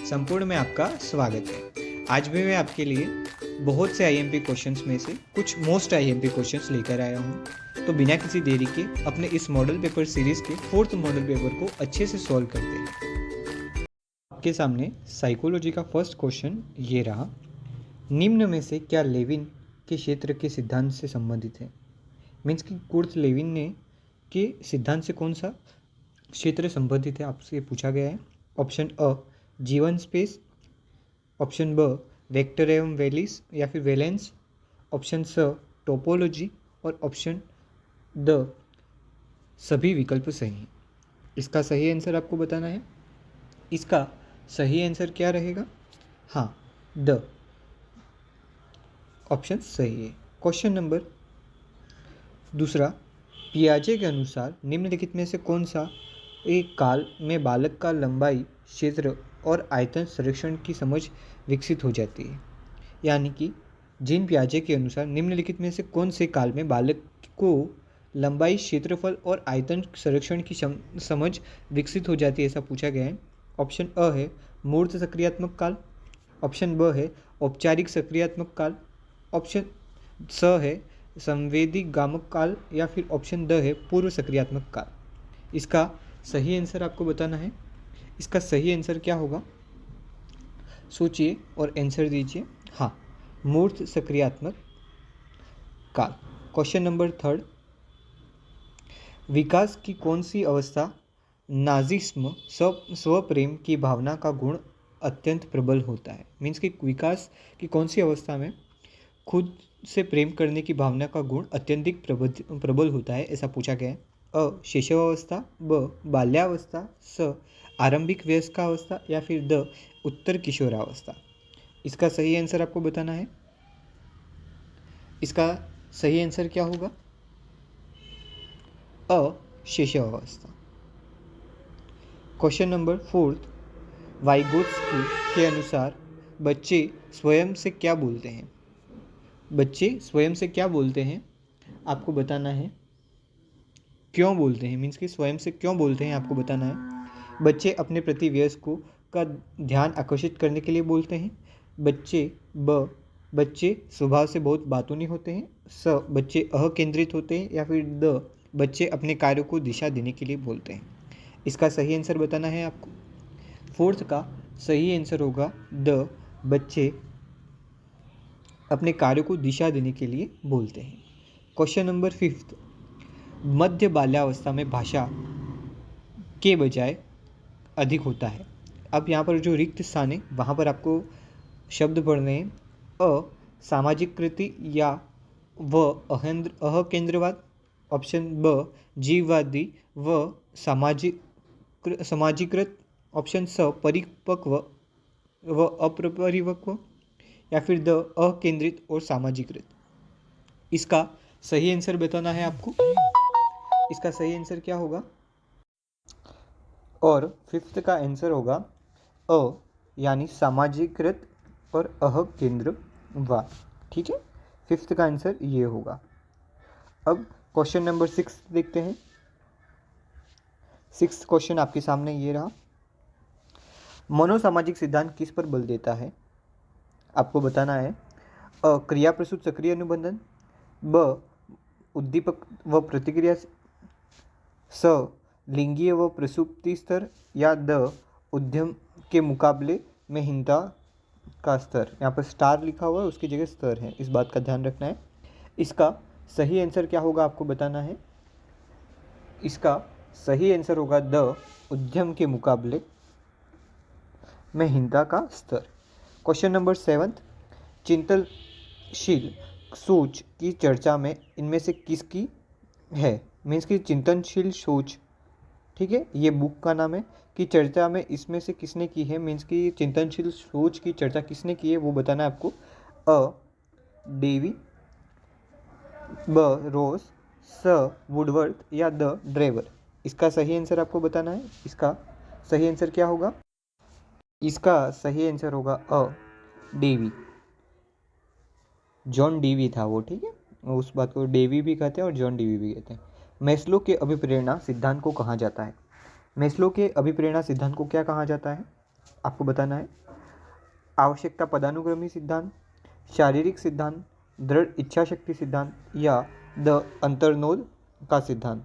संपूर्ण में आपका स्वागत है। आज भी मैं आपके लिए बहुत से आईएमपी क्वेश्चंस में से कुछ मोस्ट आईएमपी क्वेश्चंस लेकर आया हूँ। तो बिना किसी देरी के अपने इस मॉडल पेपर सीरीज के 4th मॉडल पेपर को अच्छे से सॉल्व करते हैं। आपके सामने साइकोलॉजी का फर्स्ट क्वेश्चन ये रहा। निम्न में से क्या लेविन के क्षेत्र के सिद्धांत से संबंधित है? मीन्स कि कुर्ट लेविन ने के सिद्धांत से कौन सा क्षेत्र संबंधित है आपसे पूछा गया है। ऑप्शन अ जीवन स्पेस, ऑप्शन ब वेक्टर एवं वैलीस या फिर वैलेंस, ऑप्शन स टोपोलॉजी और ऑप्शन द सभी विकल्प सही हैं। इसका सही आंसर आपको बताना है। इसका सही आंसर क्या रहेगा? हाँ, द ऑप्शन सही है। क्वेश्चन नंबर दूसरा, पियाजे के अनुसार निम्नलिखित में से कौन सा एक काल में बालक का लंबाई, क्षेत्र और आयतन संरक्षण की समझ विकसित हो जाती है? यानी कि जीन पियाजे के अनुसार निम्नलिखित में से कौन से काल में बालक को लंबाई, क्षेत्रफल और आयतन संरक्षण की समझ विकसित हो जाती है, ऐसा पूछा गया है। ऑप्शन अ है मूर्त सक्रियात्मक काल, ऑप्शन ब है औपचारिक सक्रियात्मक काल, ऑप्शन स है संवेदी गामक काल या फिर ऑप्शन द है पूर्व सक्रियात्मक काल। इसका सही आंसर आपको बताना है। इसका सही आंसर क्या होगा? सोचिए और आंसर दीजिए। हाँ, मूर्त सक्रियात्मक काल। क्वेश्चन नंबर थर्ड, विकास की कौन सी अवस्था नाजिस्म स्वप्रेम की भावना का गुण अत्यंत प्रबल होता है? मीन्स कि विकास की कौन सी अवस्था में खुद से प्रेम करने की भावना का गुण अत्यधिक प्रबल होता है, ऐसा पूछा गया है। अ शैशवावस्था, ब बाल्यावस्था, स आरंभिक वयस्कावस्था या फिर द उत्तर किशोरावस्था। इसका सही आंसर आपको बताना है। इसका सही आंसर क्या होगा? अ शैशवावस्था। क्वेश्चन नंबर फोर्थ, वाइगोत्स्की के अनुसार बच्चे स्वयं से क्या बोलते हैं? बच्चे स्वयं से क्या बोलते हैं आपको बताना है। क्यों बोलते हैं, मीन्स कि स्वयं से क्यों बोलते हैं आपको बताना है। बच्चे अपने प्रति वयस्कों का ध्यान आकर्षित करने के लिए बोलते हैं। बच्चे स्वभाव से बहुत बातूनी होते हैं। स बच्चे अकेंद्रित होते हैं या फिर द बच्चे अपने कार्यों को दिशा देने के लिए बोलते हैं। इसका सही आंसर बताना है आपको। फोर्थ का सही आंसर होगा द बच्चे अपने कार्यों को दिशा देने के लिए बोलते हैं। क्वेश्चन नंबर फिफ्थ, मध्य बाल्यावस्था में भाषा के बजाय अधिक होता है। अब यहाँ पर जो रिक्त स्थान है वहाँ पर आपको शब्द पढ़ने हैं। अ सामाजिक कृति या व अहकेंद्रवाद, ऑप्शन ब जीववादी व सामाजिकृत, ऑप्शन स परिपक्व व अपरिपक्व या फिर द अकेंद्रित और सामाजिकृत। इसका सही आंसर बताना है आपको। इसका सही आंसर क्या होगा? और फिफ्थ का आंसर होगा अ यानी सामाजिकृत और अकेंद्रवाद। ठीक है, फिफ्थ का आंसर ये होगा। अब क्वेश्चन नंबर 6 देखते हैं। 6th क्वेश्चन आपके सामने ये रहा। मनोसामाजिक सिद्धांत किस पर बल देता है? आपको बताना है। अ क्रिया प्रसूत सक्रिय अनुबंधन, ब उद्दीपक व प्रतिक्रिया, स लिंगीय व प्रसुप्ति स्तर या द उद्यम के मुकाबले में हीनता का स्तर। यहाँ पर स्टार लिखा हुआ है, उसकी जगह स्तर है, इस बात का ध्यान रखना है। इसका सही आंसर क्या होगा आपको बताना है। इसका सही आंसर होगा द उद्यम के मुकाबले में हीनता का स्तर। क्वेश्चन नंबर 7, चिंतनशील सोच की चर्चा में इनमें से किसकी है? मीन्स कि चिंतनशील सोच, ठीक है, ये बुक का नाम है, कि चर्चा में इसमें से किसने की है। मीन्स कि चिंतनशील सोच की चर्चा किसने की है वो बताना है आपको। अ डेवी, ब रोज, स वुडवर्थ या द ड्रेवर। इसका सही आंसर आपको बताना है। इसका सही आंसर क्या होगा? इसका सही आंसर होगा अ डेवी। जॉन डीवी था वो, ठीक है, उस बात को डेवी भी कहते हैं और जॉन डीवी भी कहते हैं। मैस्लो के अभिप्रेरणा सिद्धांत को कहा जाता है? मैस्लो के अभिप्रेरणा सिद्धांत को क्या कहा जाता है? आपको बताना है। आवश्यकता पदानुक्रमी सिद्धांत, शारीरिक सिद्धांत, दृढ़ इच्छा शक्ति सिद्धांत या द अंतर्नोद का सिद्धांत।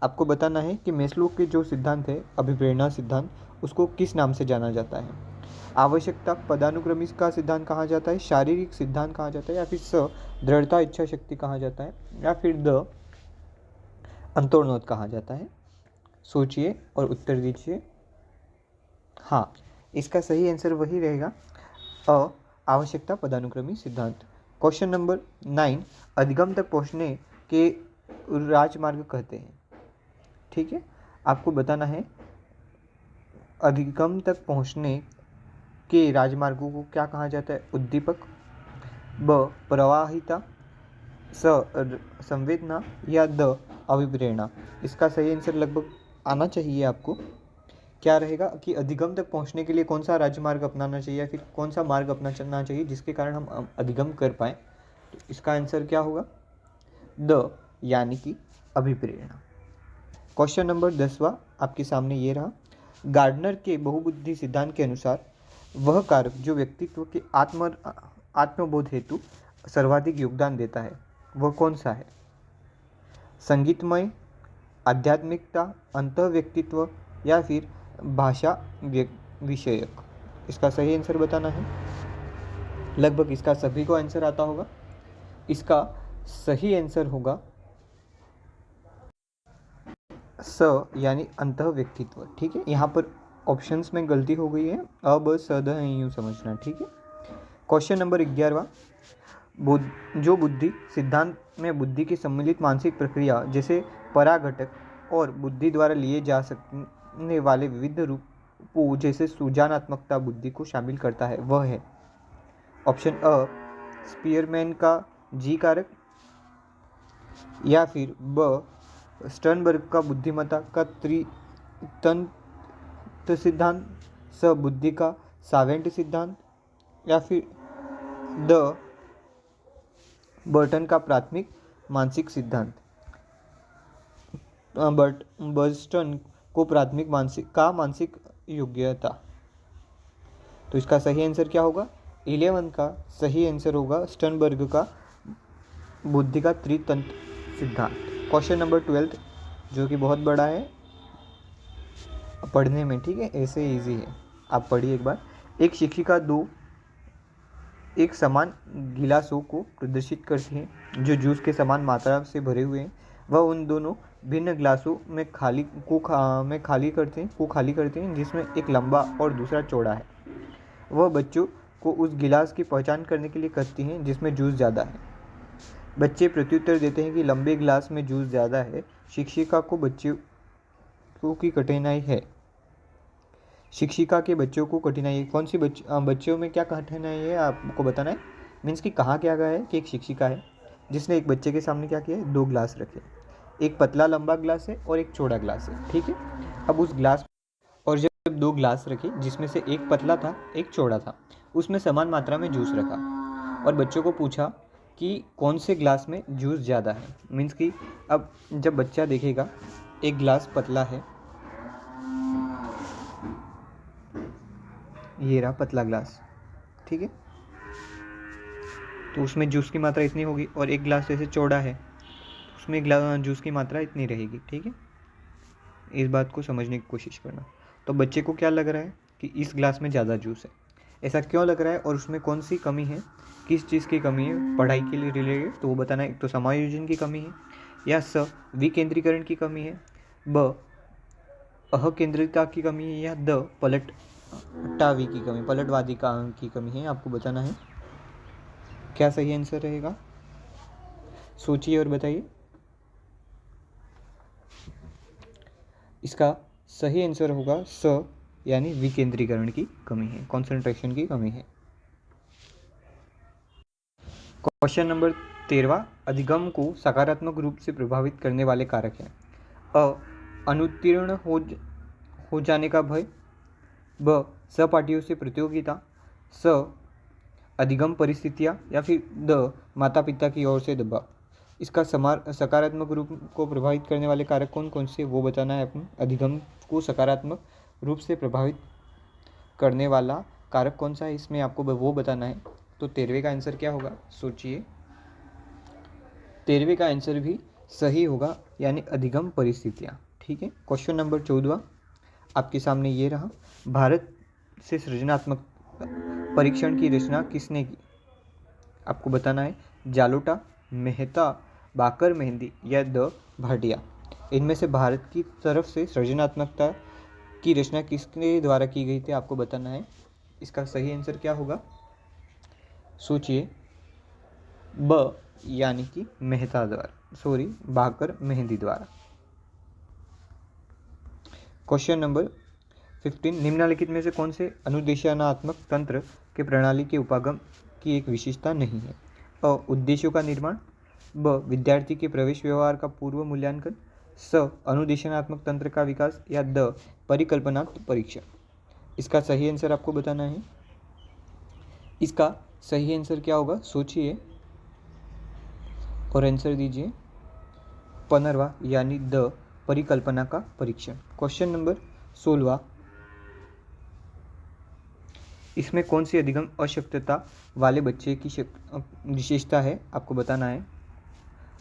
आपको बताना है कि मेस्लो के जो सिद्धांत है अभिप्रेरणा सिद्धांत, उसको किस नाम से जाना जाता है। आवश्यकता पदानुक्रमी का सिद्धांत कहा जाता है, शारीरिक सिद्धांत कहा जाता है, या फिर दृढ़ता इच्छा शक्ति कहा जाता है, या फिर द अंतर्नोद कहा जाता है। सोचिए और उत्तर दीजिए। हाँ, इसका सही आंसर वही रहेगा, आवश्यकता पदानुक्रमी सिद्धांत। क्वेश्चन नंबर 9, अधिगम तक पहुंचने के राजमार्ग कहते हैं। ठीक है, आपको बताना है अधिगम तक पहुंचने के राजमार्गों को क्या कहा जाता है। उद्दीपक, ब प्रवाहिता, संवेदना या द अभिप्रेरणा। इसका सही आंसर लगभग आना चाहिए आपको। क्या रहेगा कि अधिगम तक पहुंचने के लिए कौन सा राजमार्ग अपनाना चाहिए या फिर कौन सा मार्ग अपनाना चाहिए जिसके कारण हम अधिगम कर पाएँ। तो इसका आंसर क्या होगा, द यानी कि अभिप्रेरणा। क्वेश्चन नंबर 10वां आपके सामने ये रहा। गार्डनर के बहुबुद्धि सिद्धांत के अनुसार वह कारक जो व्यक्तित्व के आत्मबोध हेतु सर्वाधिक योगदान देता है वह कौन सा है। संगीतमय, आध्यात्मिकता, अंतःव्यक्तित्व या फिर भाषा विषयक। इसका सही आंसर बताना है। लगभग इसका सभी को आंसर आता होगा। इसका सही आंसर होगा यानी अंतःव्यक्तित्व। ठीक है, यहाँ पर ऑप्शंस में गलती हो गई है, अब स द यूँ समझना। ठीक है, क्वेश्चन नंबर 11वां, जो बुद्धि सिद्धांत में बुद्धि की सम्मिलित मानसिक प्रक्रिया जैसे पराघटक और बुद्धि द्वारा लिए जा सकने वाले विविध रूपों जैसे सुजानात्मकता बुद्धि को शामिल करता है वह है। ऑप्शन अ स्पीयरमैन का जी कारक, या फिर ब स्टर्नबर्ग का बुद्धिमत्ता का त्रितंत्र सिद्धांत, स बुद्धि का सावेंट सिद्धांत, या फिर द बर्टन का प्राथमिक मानसिक सिद्धांत। बर्टन को प्राथमिक मानसिक योग्यता। तो इसका सही आंसर क्या होगा, 11 का सही आंसर होगा स्टर्नबर्ग का बुद्धि का त्रितंत्र सिद्धांत। क्वेश्चन नंबर 12 जो कि बहुत बड़ा है पढ़ने में। ठीक है, ऐसे इजी है, आप पढ़िए एक बार। एक शिक्षिका दो एक समान गिलासों को प्रदर्शित करती हैं जो जूस के समान मात्रा से भरे हुए हैं। वह उन दोनों भिन्न गिलासों में खाली करते हैं जिसमें एक लंबा और दूसरा चौड़ा है। वह बच्चों को उस गिलास की पहचान करने के लिए कहती हैं जिसमें जूस ज़्यादा है। बच्चे प्रत्युत्तर देते हैं कि लंबे गिलास में जूस ज़्यादा है। शिक्षिका को बच्चों की कठिनाई है। शिक्षिका के बच्चों को कठिनाई है। कौन सी बच्चों में क्या कठिनाई है आपको बताना है। मीन्स कि कहा क्या गया है कि एक शिक्षिका है जिसने एक बच्चे के सामने क्या किया है, 2 गिलास रखे। एक पतला लंबा गिलास है और एक चौड़ा गिलास है। ठीक है, अब उस गिलास और जब 2 गिलास रखे जिसमें से एक पतला था एक चौड़ा था, उसमें समान मात्रा में जूस रखा और बच्चों को पूछा कि कौन से गिलास में जूस ज़्यादा है। मीन्स कि अब जब बच्चा देखेगा एक गिलास पतला है, ये रहा पतला गिलास। ठीक है, तो उसमें जूस की मात्रा इतनी होगी, और एक गिलास जैसे चौड़ा है उसमें जूस की मात्रा इतनी रहेगी। ठीक है, इस बात को समझने की कोशिश करना। तो बच्चे को क्या लग रहा है कि इस गिलास में ज़्यादा जूस है। ऐसा क्यों लग रहा है और उसमें कौन सी कमी है, किस चीज़ की कमी है पढ़ाई के लिए रिलेटेड, तो वो बताना है। एक तो समायोजन की कमी है, या स विकेंद्रीकरण की कमी है, ब अकेंद्रिता की कमी है, या द पलटवादी की कमी है। आपको बताना है क्या सही आंसर रहेगा। सोचिए और बताइए। इसका सही आंसर होगा स यानी विकेंद्रीकरण की कमी है, कंसंट्रेशन की कमी है। क्वेश्चन नंबर 13वां, अधिगम को सकारात्मक रूप से प्रभावित करने वाले कारक हैं। अ अनुत्तीर्ण हो जाने का भय, ब सहपाठियों से प्रतियोगिता, स अधिगम परिस्थितियाँ, या फिर द माता पिता की ओर से दबाव। इसका सकारात्मक रूप को प्रभावित करने वाले कारक कौन कौन से वो बताना है अपने। अधिगम को सकारात्मक रूप से प्रभावित करने वाला कारक कौन सा है, इसमें आपको वो बताना है। तो 13वें का आंसर क्या होगा, सोचिए। 13वें का आंसर भी सही होगा, यानी अधिगम परिस्थितियाँ। ठीक है। क्वेश्चन नंबर 14 आपके सामने ये रहा। भारत से सृजनात्मक परीक्षण की रचना किसने की, आपको बताना है। जालोटा, मेहता, बाकर मेहंदी या द भाटिया। इनमें से भारत की तरफ से सृजनात्मकता की रचना किसके द्वारा की गई थी, आपको बताना है। इसका सही आंसर क्या होगा, सोचिए। ब यानी कि मेहता द्वारा, सॉरी, बाकर मेहंदी द्वारा। क्वेश्चन नंबर 15 निम्नलिखित में से कौन से अनुदेशात्मक तंत्र के प्रणाली के उपागम की एक विशेषता नहीं है। अ उद्देश्यों का निर्माण, ब विद्यार्थी के प्रवेश व्यवहार का पूर्व मूल्यांकन, स अनुदेशात्मक तंत्र का विकास या द परिकल्पनात्मक परीक्षण। इसका सही आंसर आपको बताना है। इसका सही आंसर क्या होगा, सोचिए और आंसर दीजिए। 15वां यानी द परिकल्पना का परीक्षण। क्वेश्चन नंबर 16 इसमें कौन सी अधिगम अशक्तता वाले बच्चे की विशेषता है, आपको बताना है।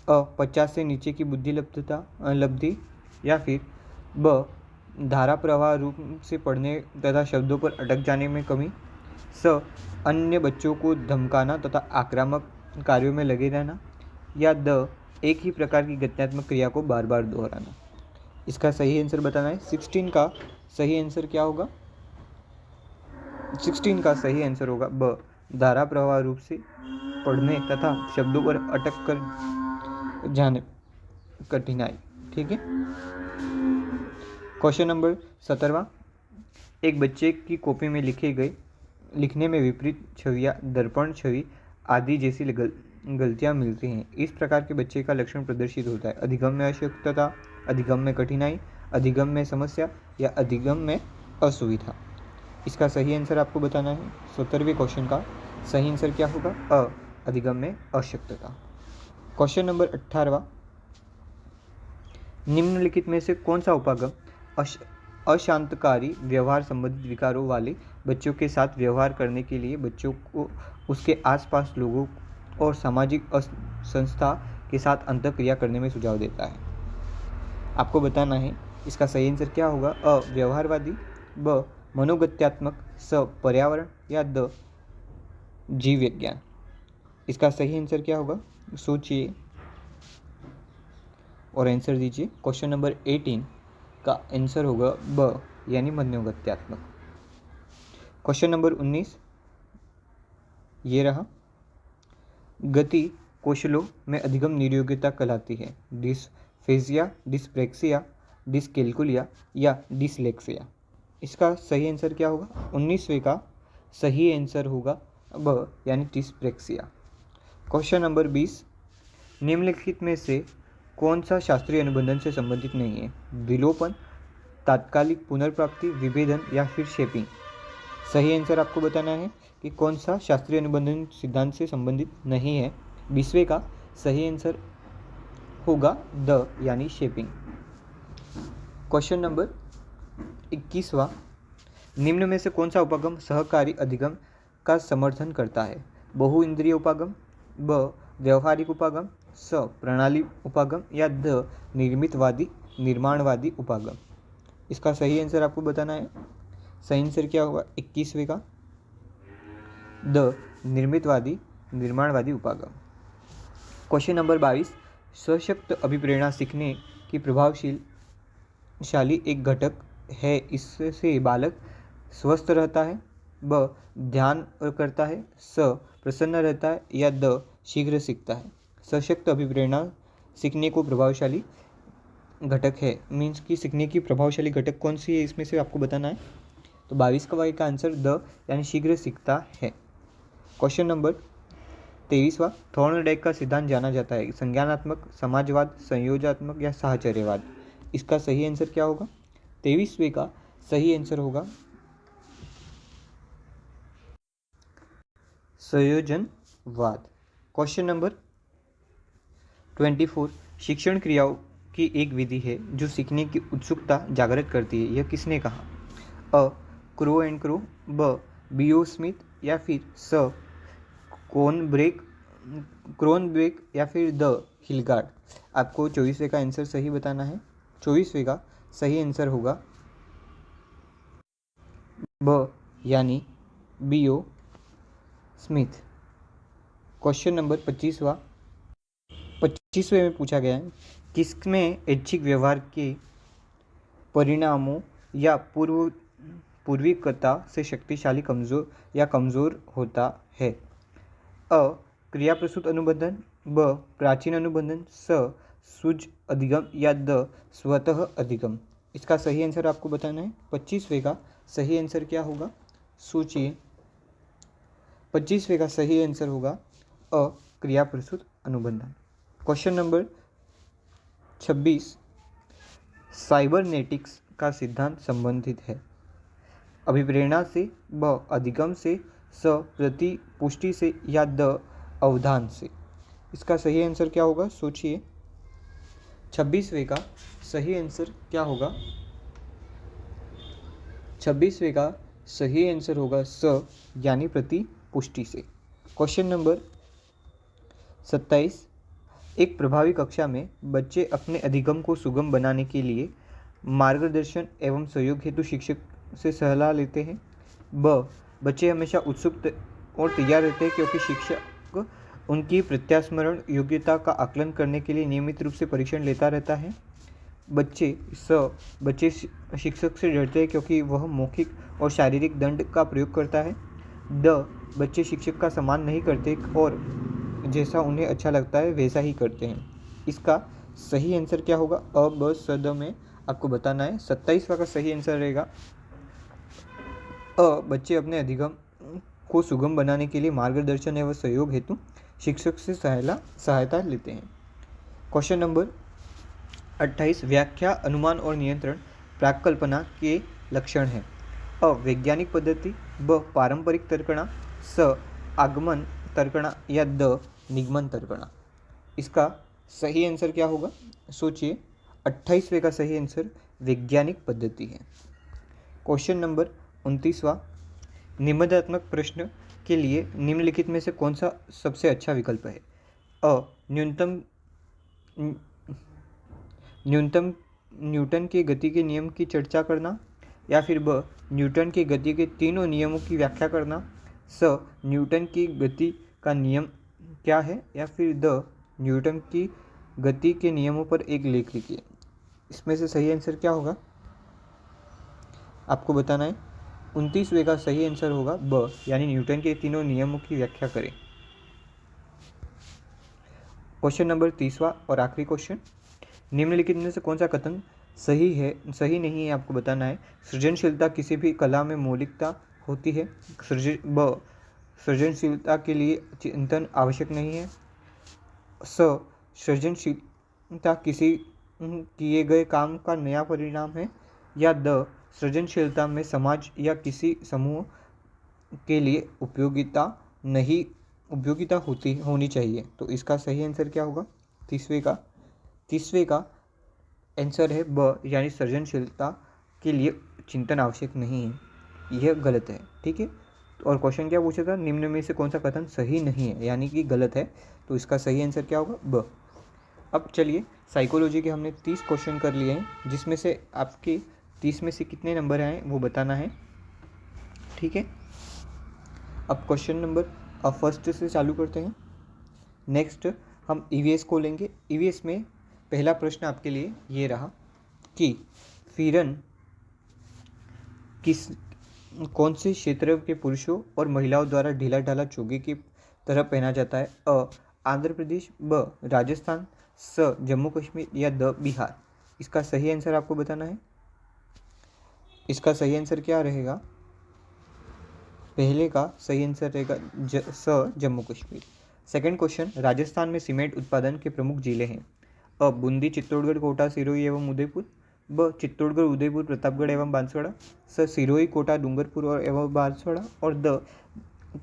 अ 50 से नीचे की बुद्धि लब्धि, या फिर ब धारा प्रवाह रूप से पढ़ने तथा शब्दों पर अटक जाने में कमी, स अन्य बच्चों को धमकाना तथा आक्रामक कार्यों में लगे रहना, या द एक ही प्रकार की गत्यात्मक क्रिया को बार बार दोहराना। इसका सही आंसर बताना है। 16 का सही आंसर क्या होगा, 16 का सही आंसर होगा ब धारा प्रवाह रूप से पढ़ने तथा शब्दों पर अटक कर जाने कठिनाई। ठीक है। क्वेश्चन नंबर 17वां एक बच्चे की कॉपी में लिखने में विपरीत छवियां, दर्पण छवि आदि जैसी गलतियां मिलती हैं। इस प्रकार के बच्चे का लक्षण प्रदर्शित होता है। अधिगम में अशक्तता, अधिगम में कठिनाई, अधिगम में समस्या या अधिगम में असुविधा। इसका सही आंसर आपको बताना है। 17वें क्वेश्चन का सही आंसर क्या होगा, अ अधिगम में अशक्तता। क्वेश्चन नंबर 18वां निम्नलिखित में से कौन सा उपागम अशांतकारी व्यवहार संबंधित विकारों वाले बच्चों के साथ व्यवहार करने के लिए बच्चों को उसके आसपास लोगों और सामाजिक संस्था के साथ अंतःक्रिया करने में सुझाव देता है, आपको बताना है। इसका सही आंसर क्या होगा, अ व्यवहारवादी, ब मनोगत्यात्मक, स पर्यावरण या द जीव विज्ञान। इसका सही आंसर क्या होगा, सोचिए और आंसर दीजिए। क्वेश्चन नंबर 18 का आंसर होगा ब यानी मनोगत्यात्मक। क्वेश्चन नंबर 19 ये रहा। गति कौशलों में अधिगम निर्योग्यता कहलाती है। डिस्फेजिया, डिस्प्रेक्सिया, डिसकैल्कुलिया या डिसलेक्सिया। इसका सही आंसर क्या होगा, 19वें का सही आंसर होगा ब यानी डिस्प्रेक्सिया। क्वेश्चन नंबर 20 निम्नलिखित में से कौन सा शास्त्रीय अनुबंधन से संबंधित नहीं है। विलोपन, तात्कालिक पुनर्प्राप्ति, विभेदन या फिर शेपिंग। सही आंसर आपको बताना है कि कौन सा शास्त्रीय अनुबंधन सिद्धांत से संबंधित नहीं है। 20वें का सही आंसर होगा द यानी शेपिंग। क्वेश्चन नंबर 21वां निम्न में से कौन सा उपागम सहकारी अधिगम का समर्थन करता है। बहु इंद्रिय उपागम, ब व्यवहारिक उपागम, स प्रणाली उपागम या द निर्माणवादी उपागम। इसका सही आंसर आपको बताना है। सही आंसर क्या होगा, 21वें का द निर्माणवादी उपागम। क्वेश्चन नंबर 22 सशक्त अभिप्रेरणा सीखने की प्रभावशाली एक घटक है, इससे बालक स्वस्थ रहता है, ब ध्यान करता है, स प्रसन्न रहता है या द शीघ्र सीखता है। सशक्त अभिप्रेरणा सीखने को प्रभावशाली घटक है, मीन्स कि सीखने की प्रभावशाली घटक कौन सी है, इसमें से आपको बताना है। तो 22 का आंसर द यानी शीघ्र सीखता है। क्वेश्चन नंबर 23वां थॉर्नडाइक का सिद्धांत जाना जाता है। संज्ञानात्मक, समाजवाद, संयोजनात्मक या साहचर्यवाद। इसका सही आंसर क्या होगा, 23वें का सही आंसर होगा संयोजनवाद। क्वेश्चन नंबर 24 शिक्षण क्रियाओं की एक विधि है जो सीखने की उत्सुकता जागृत करती है, यह किसने कहा। अ क्रो एंड क्रो, ब बीओ स्मिथ या फिर स क्रोनब्रेक या फिर द हिलगार्ड। आपको 24वें का आंसर सही बताना है। 24वें का सही आंसर होगा ब यानी बीओ स्मिथ। क्वेश्चन नंबर 25वें में पूछा गया है, किसमें ऐच्छिक व्यवहार के परिणामों या पूर्विकता से शक्तिशाली कमजोर या कमजोर होता है? अ क्रिया प्रसूत अनुबंधन, ब प्राचीन अनुबंधन, स सुज अधिगम या द स्वतः अधिगम। इसका सही आंसर आपको बताना है। 25वें का सही आंसर क्या होगा, सोचिए। 25वें का सही आंसर होगा अ क्रिया प्रसूत अनुबंधन। क्वेश्चन नंबर 26, साइबरनेटिक्स का सिद्धांत संबंधित है? अभिप्रेरणा से, ब अधिगम से, स प्रतिपुष्टि से या द अवधान से। इसका सही आंसर क्या होगा, सोचिए। 26वें का सही आंसर क्या होगा? 26वें का सही आंसर होगा स यानी प्रतिपुष्टि से। क्वेश्चन नंबर 27, एक प्रभावी कक्षा में बच्चे अपने अधिगम को सुगम बनाने के लिए मार्गदर्शन एवं सहयोग हेतु शिक्षक से सलाह लेते हैं। ब बच्चे हमेशा उत्सुक और तैयार रहते हैं क्योंकि शिक्षक उनकी प्रत्यास्मरण योग्यता का आकलन करने के लिए नियमित रूप से परीक्षण लेता रहता है। बच्चे शिक्षक से डरते हैं क्योंकि वह मौखिक और शारीरिक दंड का प्रयोग करता है। द बच्चे शिक्षक का सम्मान नहीं करते और जैसा उन्हें अच्छा लगता है वैसा ही करते हैं। इसका सही आंसर क्या होगा, अ ब स द में आपको बताना है। 27वां का सही आंसर रहेगा अ बच्चे अपने अधिगम को सुगम बनाने के लिए मार्गदर्शन एवं सहयोग हेतु शिक्षक से सहायता लेते हैं। क्वेश्चन नंबर 28, व्याख्या, अनुमान और नियंत्रण प्राक्कल्पना के लक्षण हैं? अ वैज्ञानिक पद्धति, ब पारंपरिक तर्कणा, स आगमन तर्कणा या द निगमन तर्कणा। इसका सही आंसर क्या होगा, सोचिए। 28वें का सही आंसर वैज्ञानिक पद्धति है। क्वेश्चन नंबर 29वां, निबंधात्मक प्रश्न के लिए निम्नलिखित में से कौन सा सबसे अच्छा विकल्प है? अ न्यूटन के गति के नियम की चर्चा करना, या फिर ब न्यूटन की गति के तीनों नियमों की व्याख्या करना, स न्यूटन की गति का नियम क्या है, या फिर द न्यूटन की गति के नियमों पर एक लेख लिखिए। इसमें से सही आंसर क्या होगा, आपको बताना है। 29वें का सही आंसर होगा ब यानी न्यूटन के तीनों नियमों की व्याख्या करें। क्वेश्चन नंबर 30वां और आखिरी क्वेश्चन, निम्नलिखित में से कौन सा कथन सही नहीं है, आपको बताना है। सृजनशीलता किसी भी कला में मौलिकता होती है। ब सृजनशीलता के लिए चिंतन आवश्यक नहीं है। स सृजनशीलता किसी किए गए काम का नया परिणाम है। या द सृजनशीलता में समाज या किसी समूह के लिए उपयोगिता होनी चाहिए। तो इसका सही आंसर क्या होगा, 30वें का आंसर है ब यानी सृजनशीलता के लिए चिंतन आवश्यक नहीं है, यह गलत है। ठीक है, और क्वेश्चन क्या पूछा था, निम्न में से कौन सा कथन सही नहीं है यानी कि गलत है। तो इसका सही आंसर क्या होगा, ब। अब चलिए, साइकोलॉजी के हमने 30 क्वेश्चन कर लिए हैं, जिसमें से आपके 30 में से कितने नंबर आए वो बताना है। ठीक है, अब क्वेश्चन नंबर फर्स्ट से चालू करते हैं। नेक्स्ट हम ईवीएस को लेंगे। ईवीएस में पहला प्रश्न आपके लिए ये रहा कि फीरन कौन से क्षेत्र के पुरुषों और महिलाओं द्वारा ढीला ढाला चोगे की तरह पहना जाता है? अ आंध्र प्रदेश, ब राजस्थान, स जम्मू कश्मीर या द बिहार। इसका सही आंसर आपको बताना है। इसका सही आंसर क्या रहेगा, पहले का सही आंसर रहेगा स जम्मू कश्मीर। सेकंड क्वेश्चन, राजस्थान में सीमेंट उत्पादन के प्रमुख जिले हैं? अ बूंदी, चित्तौड़गढ़, कोटा, सिरोही एवं उदयपुर, ब चित्तौड़गढ़, उदयपुर, प्रतापगढ़ एवं बांसवाड़ा, स सिरोही, कोटा, डूंगरपुर और एवं बांसवाड़ा, और द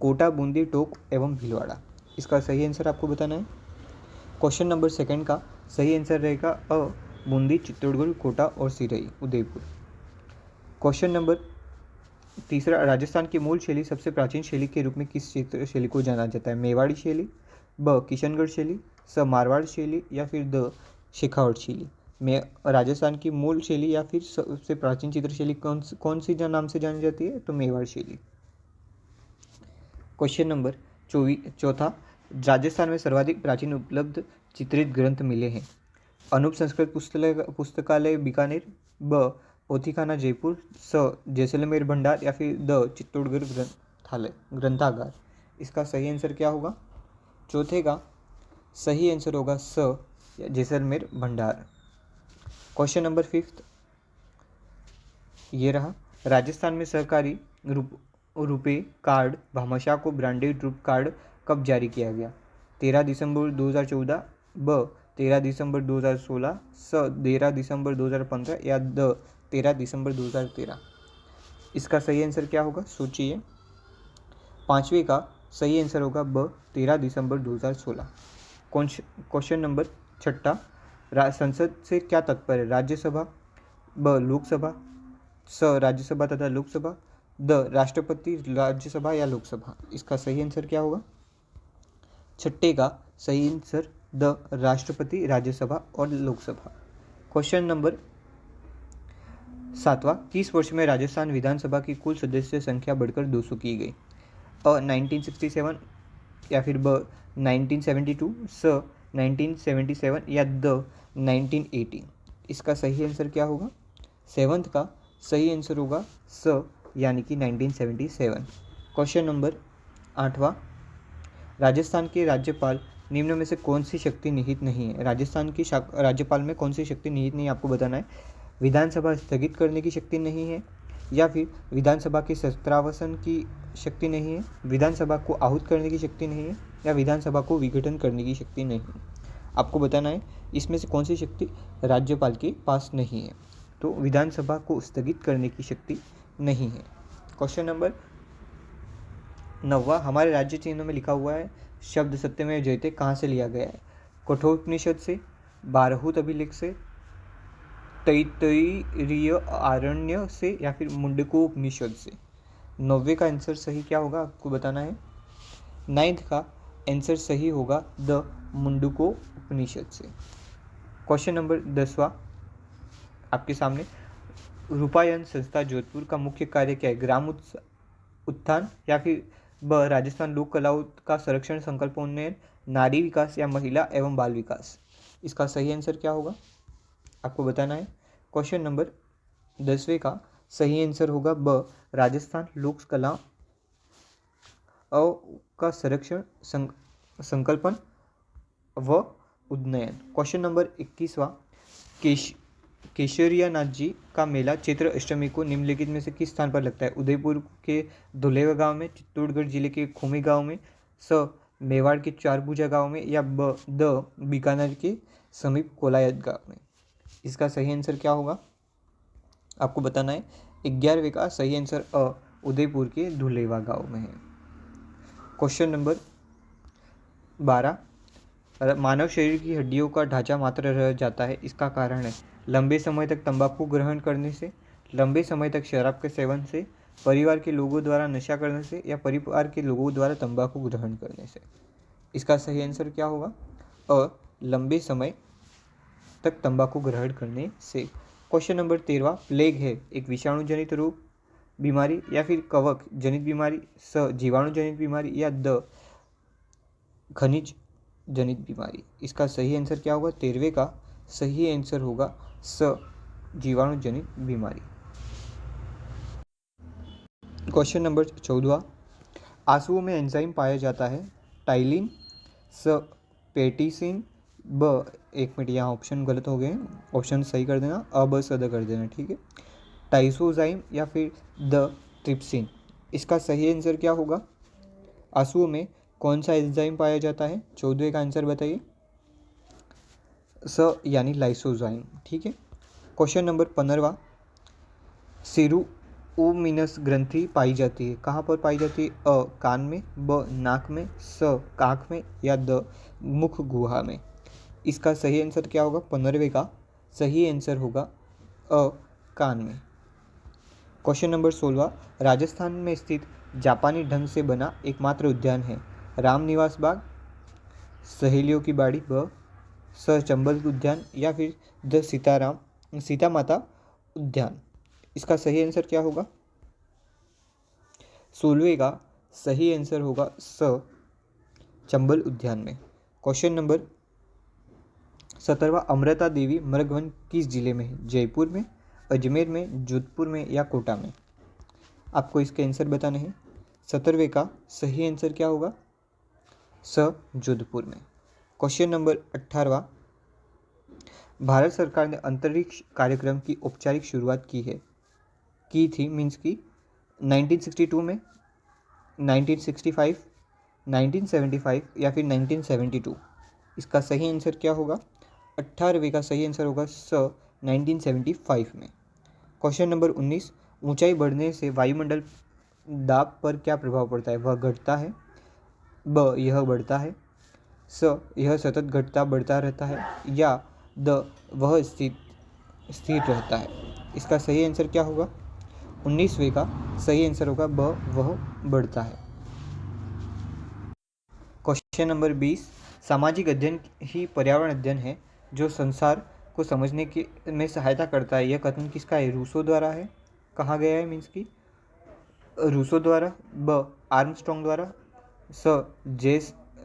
कोटा, बूंदी, टोंक एवं भीलवाड़ा। इसका सही आंसर आपको बताना है। क्वेश्चन नंबर सेकंड का सही आंसर रहेगा अ बूंदी, चित्तौड़गढ़, कोटा और सिरोही, उदयपुर। क्वेश्चन नंबर तीसरा, राजस्थान की मूल शैली सबसे प्राचीन शैली के रूप में किस क्षेत्र शैली को जाना जाता है? मेवाड़ी शैली, ब किशनगढ़ शैली, स मारवाड़ शैली या फिर द शेखावट शैली। में राजस्थान की मूल शैली या फिर सबसे प्राचीन चित्र शैली कौन सी नाम से जानी जाती है? तो मेवाड़ शैली। क्वेश्चन नंबर चौथा, राजस्थान में सर्वाधिक प्राचीन उपलब्ध चित्रित ग्रंथ मिले हैं? अनूप संस्कृत पुस्तकालय बीकानेर, ब पोथीखाना जयपुर, स जैसलमेर भंडार या फिर द चित्तौड़गढ़ ग्रंथागार। इसका सही आंसर क्या होगा? चौथे का सही आंसर होगा स जैसलमेर भंडार। क्वेश्चन नंबर 5 ये रहा, राजस्थान में सरकारी रुपए कार्ड भामाशाह को ब्रांडेड रूप कार्ड कब जारी किया गया? 13 दिसंबर 2014, ब 13 दिसंबर 2016, स 13 दिसंबर 2015 या द 13 दिसंबर 2013। इसका सही आंसर क्या होगा? सोचिए। पांचवे का सही आंसर होगा ब 13 दिसंबर 2016। क्वेश्चन नंबर 6, संसद से क्या तात्पर्य? राज्यसभा, ब लोकसभा, स राज्यसभा तथा लोकसभा, द राष्ट्रपति राज्यसभा या लोकसभा। इसका सही आंसर क्या होगा? छठे का सही आंसर द राष्ट्रपति राज्यसभा और लोकसभा। क्वेश्चन नंबर 7, किस वर्ष में राजस्थान विधानसभा की कुल सदस्य संख्या बढ़कर 200 की गई? अ 1967 या फिर ब 1972, स 1977 या द 1980। इसका सही आंसर क्या होगा? 7th का सही आंसर होगा स यानी कि 1977। क्वेश्चन नंबर 8, राजस्थान के राज्यपाल निम्न में से कौन सी शक्ति निहित नहीं है? राजस्थान की राज्यपाल में कौन सी शक्ति निहित नहीं है आपको बताना है। विधानसभा स्थगित करने की शक्ति नहीं है, या फिर विधानसभा के सत्रावसान की शक्ति नहीं है, विधानसभा को आहूत करने की शक्ति नहीं है, या विधानसभा को विघटन करने की शक्ति नहीं है। आपको बताना है इसमें से कौन सी शक्ति राज्यपाल के पास नहीं है। तो विधानसभा को स्थगित करने की शक्ति नहीं है। क्वेश्चन नंबर 9, हमारे राज्य चिन्हों में लिखा हुआ है शब्द सत्यमेव जयते कहाँ से लिया गया है? कठोपनिषद से, बारहूत अभिलेख से, तैत्तिरीय आरण्य से या फिर मुंडकोपनिषद से। 9वें का आंसर सही क्या होगा आपको बताना है। 9th का आंसर सही होगा द मुंडकोपनिषद से। क्वेश्चन नंबर 10 आपके सामने, रूपायन संस्था जोधपुर का मुख्य कार्य क्या है? ग्राम उत्थान या फिर ब राजस्थान लोक कलाओं का संरक्षण संकल्प उन्नयन, नारी विकास या महिला एवं बाल विकास। इसका सही आंसर क्या होगा आपको बताना है। क्वेश्चन नंबर 10वें का सही आंसर होगा ब राजस्थान लोक कलाओं का संरक्षण संकल्पन व उन्नयन। क्वेश्चन नंबर 21, केशरिया नाथ जी का मेला चैत्र अष्टमी को निम्नलिखित में से किस स्थान पर लगता है? उदयपुर के धुलेवा गांव में, चित्तौड़गढ़ जिले के खूमी गांव में, स मेवाड़ के चारभुजा गांव में या ब द बीकानेर के समीप कोलायत गांव में। इसका सही आंसर क्या होगा आपको बताना है। 11वें का सही आंसर अ उदयपुर के धुलेवा गांव में है। क्वेश्चन नंबर 12, मानव शरीर की हड्डियों का ढांचा मात्र रह जाता है, इसका कारण है? लंबे समय तक तंबाकू ग्रहण करने से, लंबे समय तक शराब के सेवन से, परिवार के लोगों द्वारा नशा करने से या परिवार के लोगों द्वारा तंबाकू ग्रहण करने से। इसका सही आंसर क्या होगा? अ लंबे समय तक तंबाकू ग्रहण करने से। क्वेश्चन नंबर 13, प्लेग है एक विषाणु जनित रोग बीमारी या फिर कवक जनित बीमारी, स जीवाणु जनित बीमारी या द खनिज जनित बीमारी। इसका सही आंसर क्या होगा? 13वें का सही आंसर होगा स जीवाणु जनित बीमारी। क्वेश्चन नंबर 14, आंसुओं में एंजाइम पाया जाता है? टाइलिन, स पेटिसिन, ब एक मिनट यहाँ ऑप्शन गलत हो गए हैं, ऑप्शन सही कर देना, अ ब स द कर देना, ठीक है। टाइसोजाइम या फिर द ट्रिप्सिन। इसका सही आंसर क्या होगा? आंसुओं में कौन सा एंजाइम पाया जाता है? 14वें का आंसर बताइए। स यानी लाइसोजाइम, ठीक है। क्वेश्चन नंबर 15, सेरुओमिनस ग्रंथि पाई जाती है, कहाँ पर पाई जाती है? अ कान में, ब नाक में, स काख में या द मुख गुहा में। इसका सही आंसर क्या होगा? 15वें का सही आंसर होगा अ कान में। क्वेश्चन नंबर 16, राजस्थान में स्थित जापानी ढंग से बना एकमात्र उद्यान है? रामनिवास बाग, सहेलियों की बाड़ी ब, स चंबल उद्यान या फिर द सीता माता उद्यान। इसका सही आंसर क्या होगा? 16वें का सही आंसर होगा स चंबल उद्यान में। क्वेश्चन नंबर 17वां, अमृता देवी मृग वन किस जिले में है? जयपुर में, अजमेर में, जोधपुर में या कोटा में? आपको इसके आंसर बताने हैं। 17वें का सही आंसर क्या होगा? स जोधपुर में। क्वेश्चन नंबर 18वां, भारत सरकार ने अंतरिक्ष कार्यक्रम की औपचारिक शुरुआत की थी मीन्स की 1962 में, 1965, 1975 या फिर 1972? इसका सही आंसर क्या होगा? 18वें का सही आंसर होगा स 1975 में। क्वेश्चन नंबर 19, ऊंचाई बढ़ने से वायुमंडल दाब पर क्या प्रभाव पड़ता है? वह घटता है, ब यह बढ़ता है, स यह सतत घटता बढ़ता रहता है या द वह स्थिर रहता है? इसका सही आंसर क्या होगा? 19वें का सही आंसर होगा ब वह बढ़ता है। क्वेश्चन नंबर 20, सामाजिक अध्ययन ही पर्यावरण अध्ययन है जो संसार को समझने की में सहायता करता है। यह कथन किसका है? रूसो द्वारा है। कहा गया है मीन्स की रूसो द्वारा, ब आर्मस्ट्रॉन्ग द्वारा, स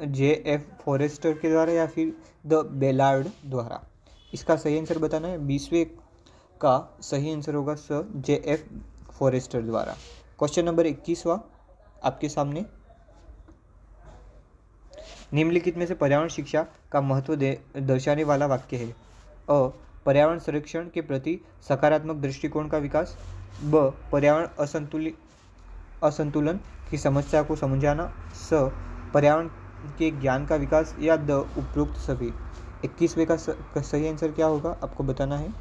J.F. फॉरेस्टर के द्वारा या फिर द बेलार्ड द्वारा? इसका सही आंसर बताना है। 20वें का सही आंसर होगा स J.F. फॉरेस्टर द्वारा। क्वेश्चन नंबर 21वां आपके सामने, निम्नलिखित में से पर्यावरण शिक्षा का महत्व दर्शाने वाला वाक्य है? अ पर्यावरण संरक्षण के प्रति सकारात्मक दृष्टिकोण का विकास, ब पर्यावरण असंतुलन की समस्या को समझाना, स पर्यावरण के ज्ञान का विकास या द उपरोक्त सभी? 21वें का सही आंसर क्या होगा आपको बताना है।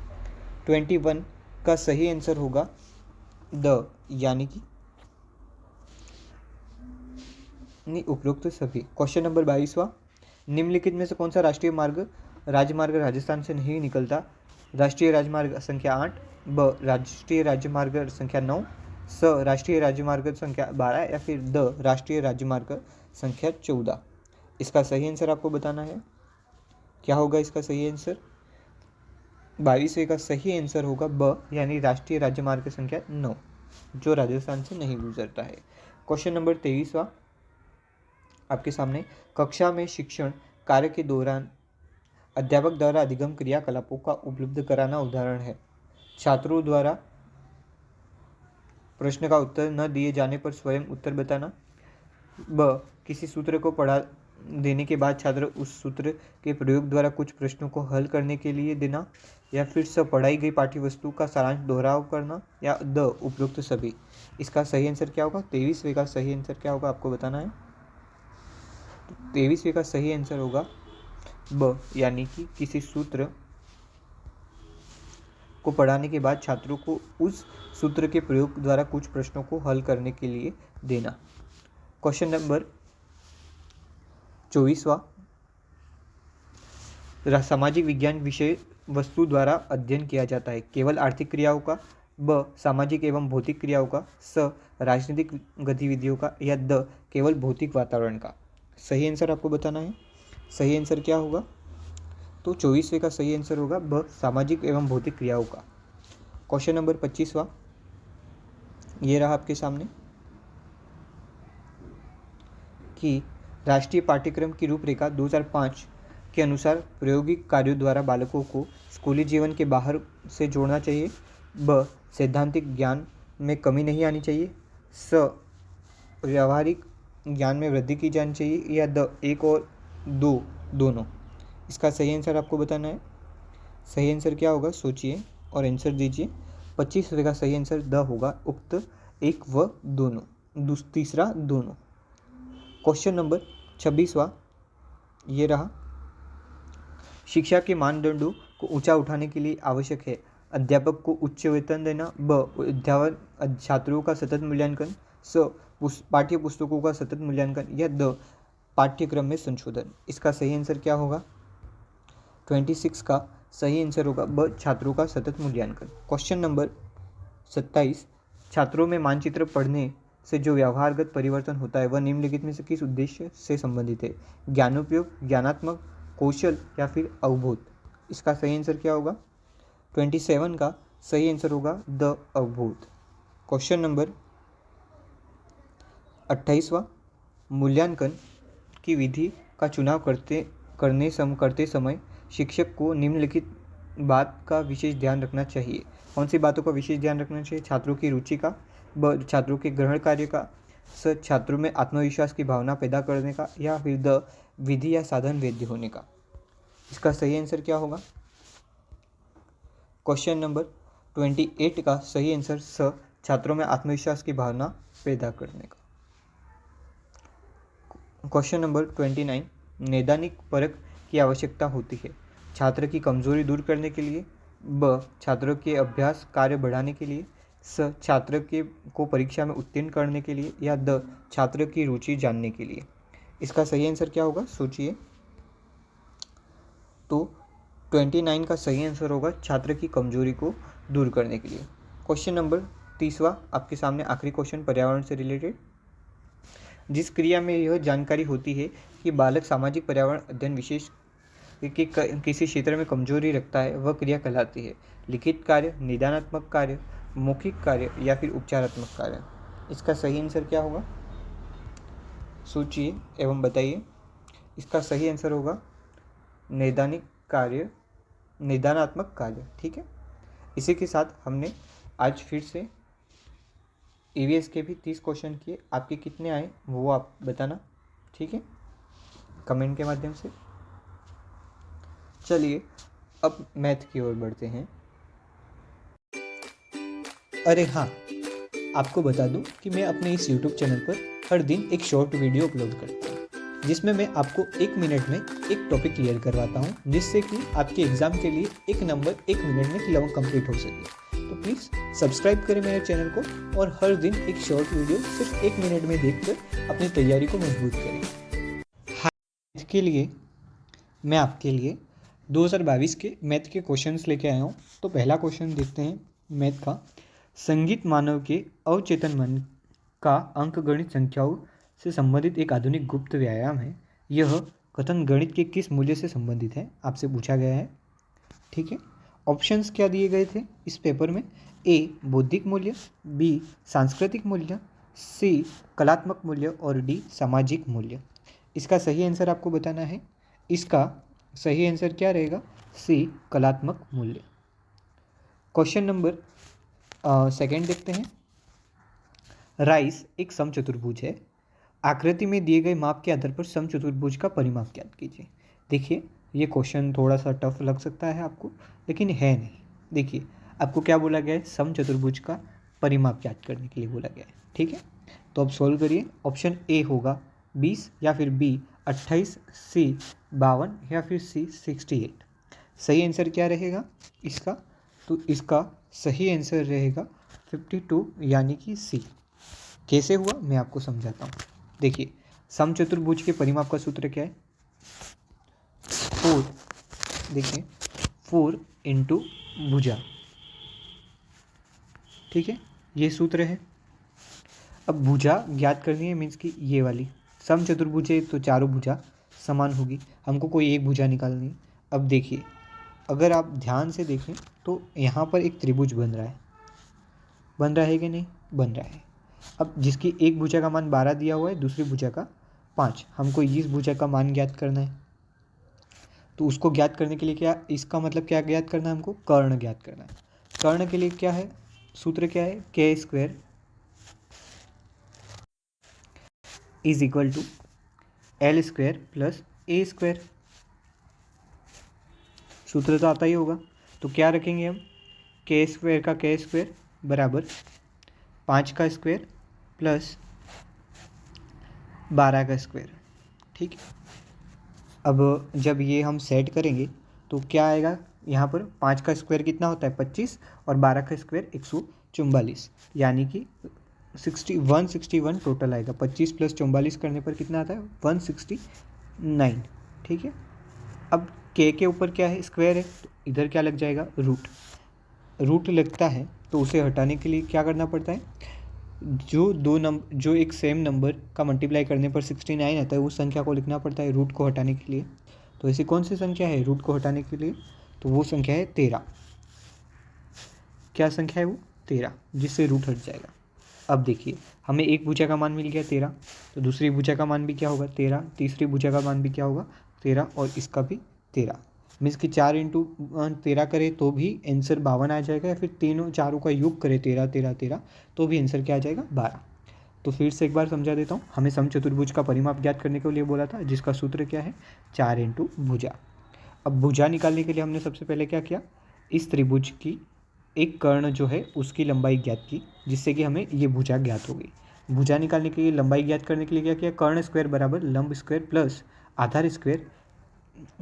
21 का सही आंसर होगा द यानी कि उपरोक्त सभी। क्वेश्चन नंबर 22वां, निम्नलिखित में से कौन सा राजमार्ग राजस्थान से नहीं निकलता? राष्ट्रीय राजमार्ग संख्या 8, ब राष्ट्रीय राजमार्ग संख्या 9, स राष्ट्रीय राजमार्ग संख्या 12 या फिर द राष्ट्रीय राजमार्ग संख्या 14? इसका सही आंसर आपको बताना है। क्या होगा इसका सही आंसर? 22वें का सही आंसर होगा ब यानी राष्ट्रीय राजमार्ग संख्या 9 जो राजस्थान से नहीं गुजरता है। क्वेश्चन नंबर 23वां आपके सामने, कक्षा में शिक्षण कार्य के दौरान अध्यापक द्वारा अधिगम क्रियाकलापों का उपलब्ध कराना उदाहरण है? छात्रों द्वारा प्रश्न का उत्तर न दिए जाने पर स्वयं उत्तर बताना, ब किसी सूत्र को पढ़ा देने के बाद छात्र उस सूत्र के प्रयोग द्वारा कुछ प्रश्नों को हल करने के लिए देना, या फिर स पढ़ाई गई पाठ्य वस्तु का सारांश दोहराव करना या द उपरोक्त सभी? इसका सही आंसर क्या होगा? 23वें का सही आंसर क्या होगा आपको बताना है। 23वें का सही आंसर होगा ब यानी कि किसी सूत्र को पढ़ाने के बाद छात्रों को उस सूत्र के प्रयोग द्वारा कुछ प्रश्नों को हल करने के लिए देना। क्वेश्चन नंबर 24वां, सामाजिक विज्ञान विषय वस्तु द्वारा अध्ययन किया जाता है? केवल आर्थिक क्रियाओं का, ब सामाजिक एवं भौतिक क्रियाओं का, स राजनीतिक गतिविधियों का या द केवल भौतिक वातावरण का? सही आंसर आपको बताना है। सही आंसर क्या होगा? तो 24वें का सही आंसर होगा ब सामाजिक एवं भौतिक क्रियाओं का। क्वेश्चन नंबर 25वां ये रहा आपके सामने कि राष्ट्रीय पाठ्यक्रम की रूपरेखा 2005 के अनुसार प्रायोगिक कार्यों द्वारा बालकों को स्कूली जीवन के बाहर से जोड़ना चाहिए, ब सैद्धांतिक ज्ञान में कमी नहीं आनी चाहिए, स व्यावहारिक ज्ञान में वृद्धि की जानी चाहिए या द एक और दो दोनों? इसका सही आंसर आपको बताना है। सही आंसर क्या होगा? सोचिए और आंसर दीजिए। 25वें का सही आंसर द होगा, उक्त एक व दोनों, तीसरा दोनों। क्वेश्चन नंबर 26वां ये रहा, शिक्षा के मानदंडों को ऊंचा उठाने के लिए आवश्यक है? अध्यापक को उच्च वेतन देना, ब छात्रों का सतत मूल्यांकन, स पाठ्य पुस्तकों का सतत मूल्यांकन या द पाठ्यक्रम में संशोधन? इसका सही आंसर क्या होगा? 26 का सही आंसर होगा ब छात्रों का सतत मूल्यांकन। क्वेश्चन नंबर 27, छात्रों में मानचित्र पढ़ने से जो व्यवहारगत परिवर्तन होता है वह निम्नलिखित में से किस उद्देश्य से संबंधित है? ज्ञानोपयोग, ज्ञानात्मक, कौशल या फिर अवबोध? इसका सही आंसर क्या होगा? 27 का सही आंसर होगा द अवबोध। क्वेश्चन नंबर 28वां, मूल्यांकन की विधि का चुनाव करते समय शिक्षक को निम्नलिखित बात का विशेष ध्यान रखना चाहिए। कौन सी बातों का विशेष ध्यान रखना चाहिए? छात्रों की रुचि का, ब छात्रों के ग्रहण कार्य का, स छात्रों में आत्मविश्वास की भावना पैदा करने का, या फिर द विधि या साधन वेद्य होने का। इसका सही आंसर क्या होगा? क्वेश्चन नंबर 28 का सही आंसर स छात्रों में आत्मविश्वास की भावना पैदा करने का। क्वेश्चन नंबर 29, नैदानिक परख की आवश्यकता होती है? छात्र की कमजोरी दूर करने के लिए, ब छात्रों के अभ्यास कार्य बढ़ाने के लिए, स छात्र को परीक्षा में उत्तीर्ण करने के लिए, या द छात्र की रुचि जानने के लिए। इसका सही आंसर क्या होगा? सोचिए। तो 29 का सही आंसर होगा छात्र की कमजोरी को दूर करने के लिए। क्वेश्चन नंबर 30वां आपके सामने आखिरी क्वेश्चन पर्यावरण से रिलेटेड। जिस क्रिया में यह जानकारी होती है कि बालक सामाजिक पर्यावरण अध्ययन विशेष कि किसी क्षेत्र में कमजोरी रखता है, वह क्रिया कहलाती है? लिखित कार्य, निदानात्मक कार्य, मौखिक कार्य या फिर उपचारात्मक कार्य? इसका सही आंसर क्या होगा? सोचिए एवं बताइए। इसका सही आंसर होगा नैदानिक कार्य, निदानात्मक कार्य। ठीक है, इसी के साथ हमने आज फिर से ईवीएस के भी 30 क्वेश्चन किए। आपके कितने आए वो आप बताना, ठीक है, कमेंट के माध्यम से। चलिए अब मैथ की ओर बढ़ते हैं। अरे हाँ, आपको बता दूं कि मैं अपने इस YouTube चैनल पर हर दिन एक शॉर्ट वीडियो अपलोड करता हूँ, जिसमें मैं आपको 1 मिनट में एक टॉपिक क्लियर करवाता हूँ, जिससे कि आपके एग्ज़ाम के लिए एक नंबर 1 मिनट में कंप्लीट हो सके। तो प्लीज़ सब्सक्राइब करें मेरे चैनल को और हर दिन एक शॉर्ट वीडियो सिर्फ 1 मिनट में देखकर अपनी तैयारी को मजबूत करें। हाँ, के लिए मैं आपके लिए 2022 के मैथ के क्वेश्चंस लेके आया हूँ। तो पहला क्वेश्चन देखते हैं मैथ का। संगीत मानव के अवचेतन मन का अंकगणित संख्याओं से संबंधित एक आधुनिक गुप्त व्यायाम है। यह कथन गणित के किस मूल्य से संबंधित है? आपसे पूछा गया है। ठीक है, ऑप्शंस क्या दिए गए थे इस पेपर में? ए बौद्धिक मूल्य, बी सांस्कृतिक मूल्य, सी कलात्मक मूल्य और डी सामाजिक मूल्य। इसका सही आंसर आपको बताना है। इसका सही आंसर क्या रहेगा? सी कलात्मक मूल्य। क्वेश्चन नंबर सेकंड देखते हैं। राइस एक समचतुर्भुज है। आकृति में दिए गए माप के आधार पर समचतुर्भुज का परिमाप ज्ञात कीजिए। देखिए, ये क्वेश्चन थोड़ा सा टफ लग सकता है आपको, लेकिन है नहीं। देखिए, आपको क्या बोला गया है? समचतुर्भुज का परिमाप ज्ञात करने के लिए बोला गया है। ठीक है, तो अब सॉल्व करिए। ऑप्शन ए होगा 20 या फिर बी 28, सी 52 या फिर सी 68। सही आंसर क्या रहेगा इसका? तो इसका सही आंसर रहेगा 52 यानी कि सी। कैसे हुआ मैं आपको समझाता हूँ। देखिए, समचतुर्भुज के परिमाप का सूत्र क्या है? 4, देखिए 4 इंटू भुजा। ठीक है, ये सूत्र है। अब भुजा ज्ञात करनी है, मीन्स कि ये वाली समचतुर्भुज है तो चारों भुजा समान होगी, हमको कोई एक भुजा निकालनी है। अब देखिए, अगर आप ध्यान से देखें तो यहाँ पर एक त्रिभुज बन रहा है कि नहीं? बन रहा है। अब जिसकी एक भुजा का मान 12 दिया हुआ है, दूसरी भुजा का 5, हमको इस भुजा का मान ज्ञात करना है। तो उसको ज्ञात करने के लिए क्या, इसका मतलब क्या ज्ञात करना है? हमको कर्ण ज्ञात करना है। कर्ण के लिए क्या है? सूत्र क्या है? K square is equal to L square plus a square. सूत्र तो आता ही होगा। तो क्या रखेंगे हम? के स्क्वायर का के स्क्वायर बराबर 5 का स्क्वायर प्लस 12 का स्क्वायर। ठीक है, अब जब ये हम सेट करेंगे तो क्या आएगा? यहाँ पर 5 का स्क्वायर कितना होता है? 25, और 12 का स्क्वायर 144, यानी कि 161 टोटल आएगा। 25 प्लस 44 करने पर कितना आता है? 169। ठीक है, अब के ऊपर क्या है? स्क्वायर है, तो इधर क्या लग जाएगा? रूट लगता है। तो उसे हटाने के लिए क्या करना पड़ता है, जो एक सेम नंबर का मल्टीप्लाई करने पर 69 आता है उस संख्या को लिखना पड़ता है रूट को हटाने के लिए। तो ऐसी कौन सी संख्या है रूट को हटाने के लिए, तो वो संख्या है 13। क्या संख्या है वो, 13, जिससे रूट हट जाएगा। अब देखिए हमें एक भुजा का मान मिल गया 13, तो दूसरी भुजा का मान भी क्या होगा 13, तीसरी भुजा का मान भी क्या होगा 13, और इसका भी 13। मीन्स कि 4 इंटू 13 करें तो भी आंसर 52 आ जाएगा, या फिर तीनों चारों का योग करें 13 13 13 तो भी आंसर क्या आ जाएगा 12। तो फिर से एक बार समझा देता हूँ, हमें समचतुर्भुज का परिमाप ज्ञात करने के लिए बोला था, जिसका सूत्र क्या है 4 इंटू भुजा। अब भुजा निकालने के लिए हमने सबसे पहले क्या किया, इस त्रिभुज की एक कर्ण जो है उसकी लंबाई ज्ञात की, जिससे कि हमें ये भुजा ज्ञात हो गई। भुजा निकालने के लिए लंबाई ज्ञात करने के लिए क्या किया, कर्ण स्क्वायर बराबर लंब स्क्वायर प्लस आधार स्क्वायर।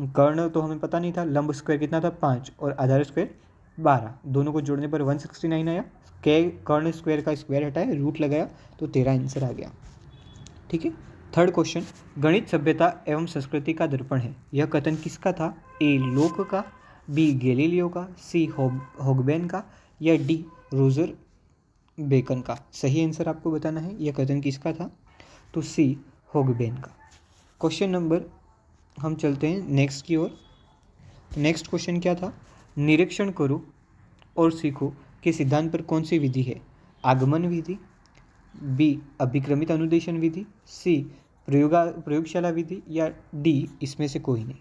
कर्ण तो हमें पता नहीं था, लंब स्क्वायर कितना था 5 और आधार स्क्वायर 12, दोनों को जोड़ने पर 169 आया। कर्ण स्क्वायर का स्क्वायर हटाया, रूट लगाया तो 13 आंसर आ गया। ठीक है। थर्ड क्वेश्चन, गणित सभ्यता एवं संस्कृति का दर्पण है, यह कथन किसका था, ए लोक का, बी गैलीलियो का, सी होगबेन का, या डी रोजर बेकन का। सही आंसर आपको बताना है, यह कथन किसका था, तो सी होगबेन का। क्वेश्चन नंबर, हम चलते हैं नेक्स्ट की ओर। नेक्स्ट क्वेश्चन क्या था, निरीक्षण करो और सीखो के सिद्धांत पर कौन सी विधि है, आगमन विधि, बी अभिक्रमित अनुदेशन विधि, सी प्रयोगशाला विधि, या डी इसमें से कोई नहीं।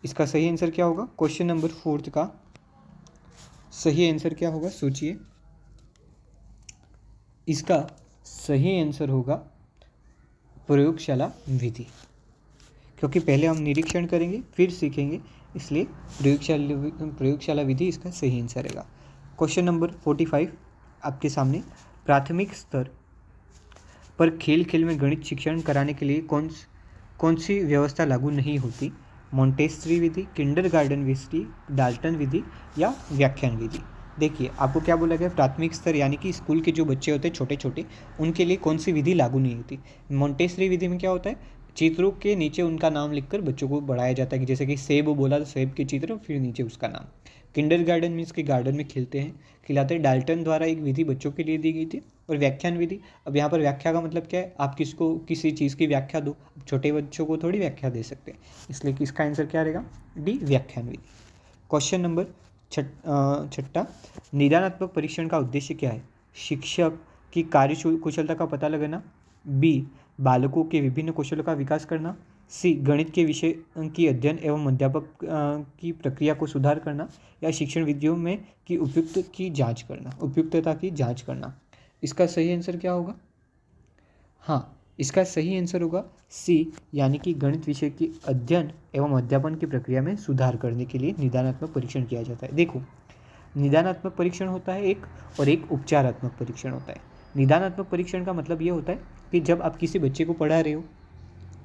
इसका सही आंसर क्या होगा, क्वेश्चन नंबर 4 का सही आंसर क्या होगा, सोचिए। इसका सही आंसर होगा प्रयोगशाला विधि, क्योंकि पहले हम निरीक्षण करेंगे फिर सीखेंगे, इसलिए प्रयोगशाला विधि इसका सही आंसर रहेगा। क्वेश्चन नंबर 45 आपके सामने, प्राथमिक स्तर पर खेल खेल में गणित शिक्षण कराने के लिए कौन सी व्यवस्था लागू नहीं होती, मोंटेसरी विधि, किंडरगार्टन विधि, डाल्टन विधि, या व्याख्यान विधि। देखिए आपको क्या बोला गया, प्राथमिक स्तर यानी कि स्कूल के जो बच्चे होते हैं छोटे छोटे, उनके लिए कौन सी विधि लागू नहीं होती। मोंटेसरी विधि में क्या होता है, चित्रों के नीचे उनका नाम लिखकर बच्चों को पढ़ाया जाता है, कि जैसे कि सेब बोला तो सेब के चित्र फिर नीचे उसका नाम। किंडरगार्टन मीन्स कि गार्डन में खेलते हैं खिलाते हैं। डाल्टन द्वारा एक विधि बच्चों के लिए दी गई थी। और व्याख्यान विधि, अब यहाँ पर व्याख्या का मतलब क्या है, आप किसको किसी चीज़ की व्याख्या दो, छोटे बच्चों को थोड़ी व्याख्या दे सकते हैं, इसलिए कि इसका आंसर क्या रहेगा, डी व्याख्यान विधि। क्वेश्चन नंबर छठा, निदानात्मक परीक्षण का उद्देश्य क्या है, शिक्षक की कार्य कुशलता का पता लगाना, बी बालकों के विभिन्न कौशलों का विकास करना, सी गणित के विषय की अध्ययन एवं अध्यापक की प्रक्रिया को सुधार करना, या शिक्षण विधियों में की उपयुक्तता की जांच करना। इसका सही आंसर क्या होगा, हाँ इसका सही आंसर होगा सी, यानी कि गणित विषय की अध्ययन एवं अध्यापन की प्रक्रिया में सुधार करने के लिए निदानात्मक परीक्षण किया जाता है। देखो निदानात्मक परीक्षण होता है एक, और एक उपचारात्मक परीक्षण होता है। निदानात्मक परीक्षण का मतलब ये होता है कि जब आप किसी बच्चे को पढ़ा रहे हो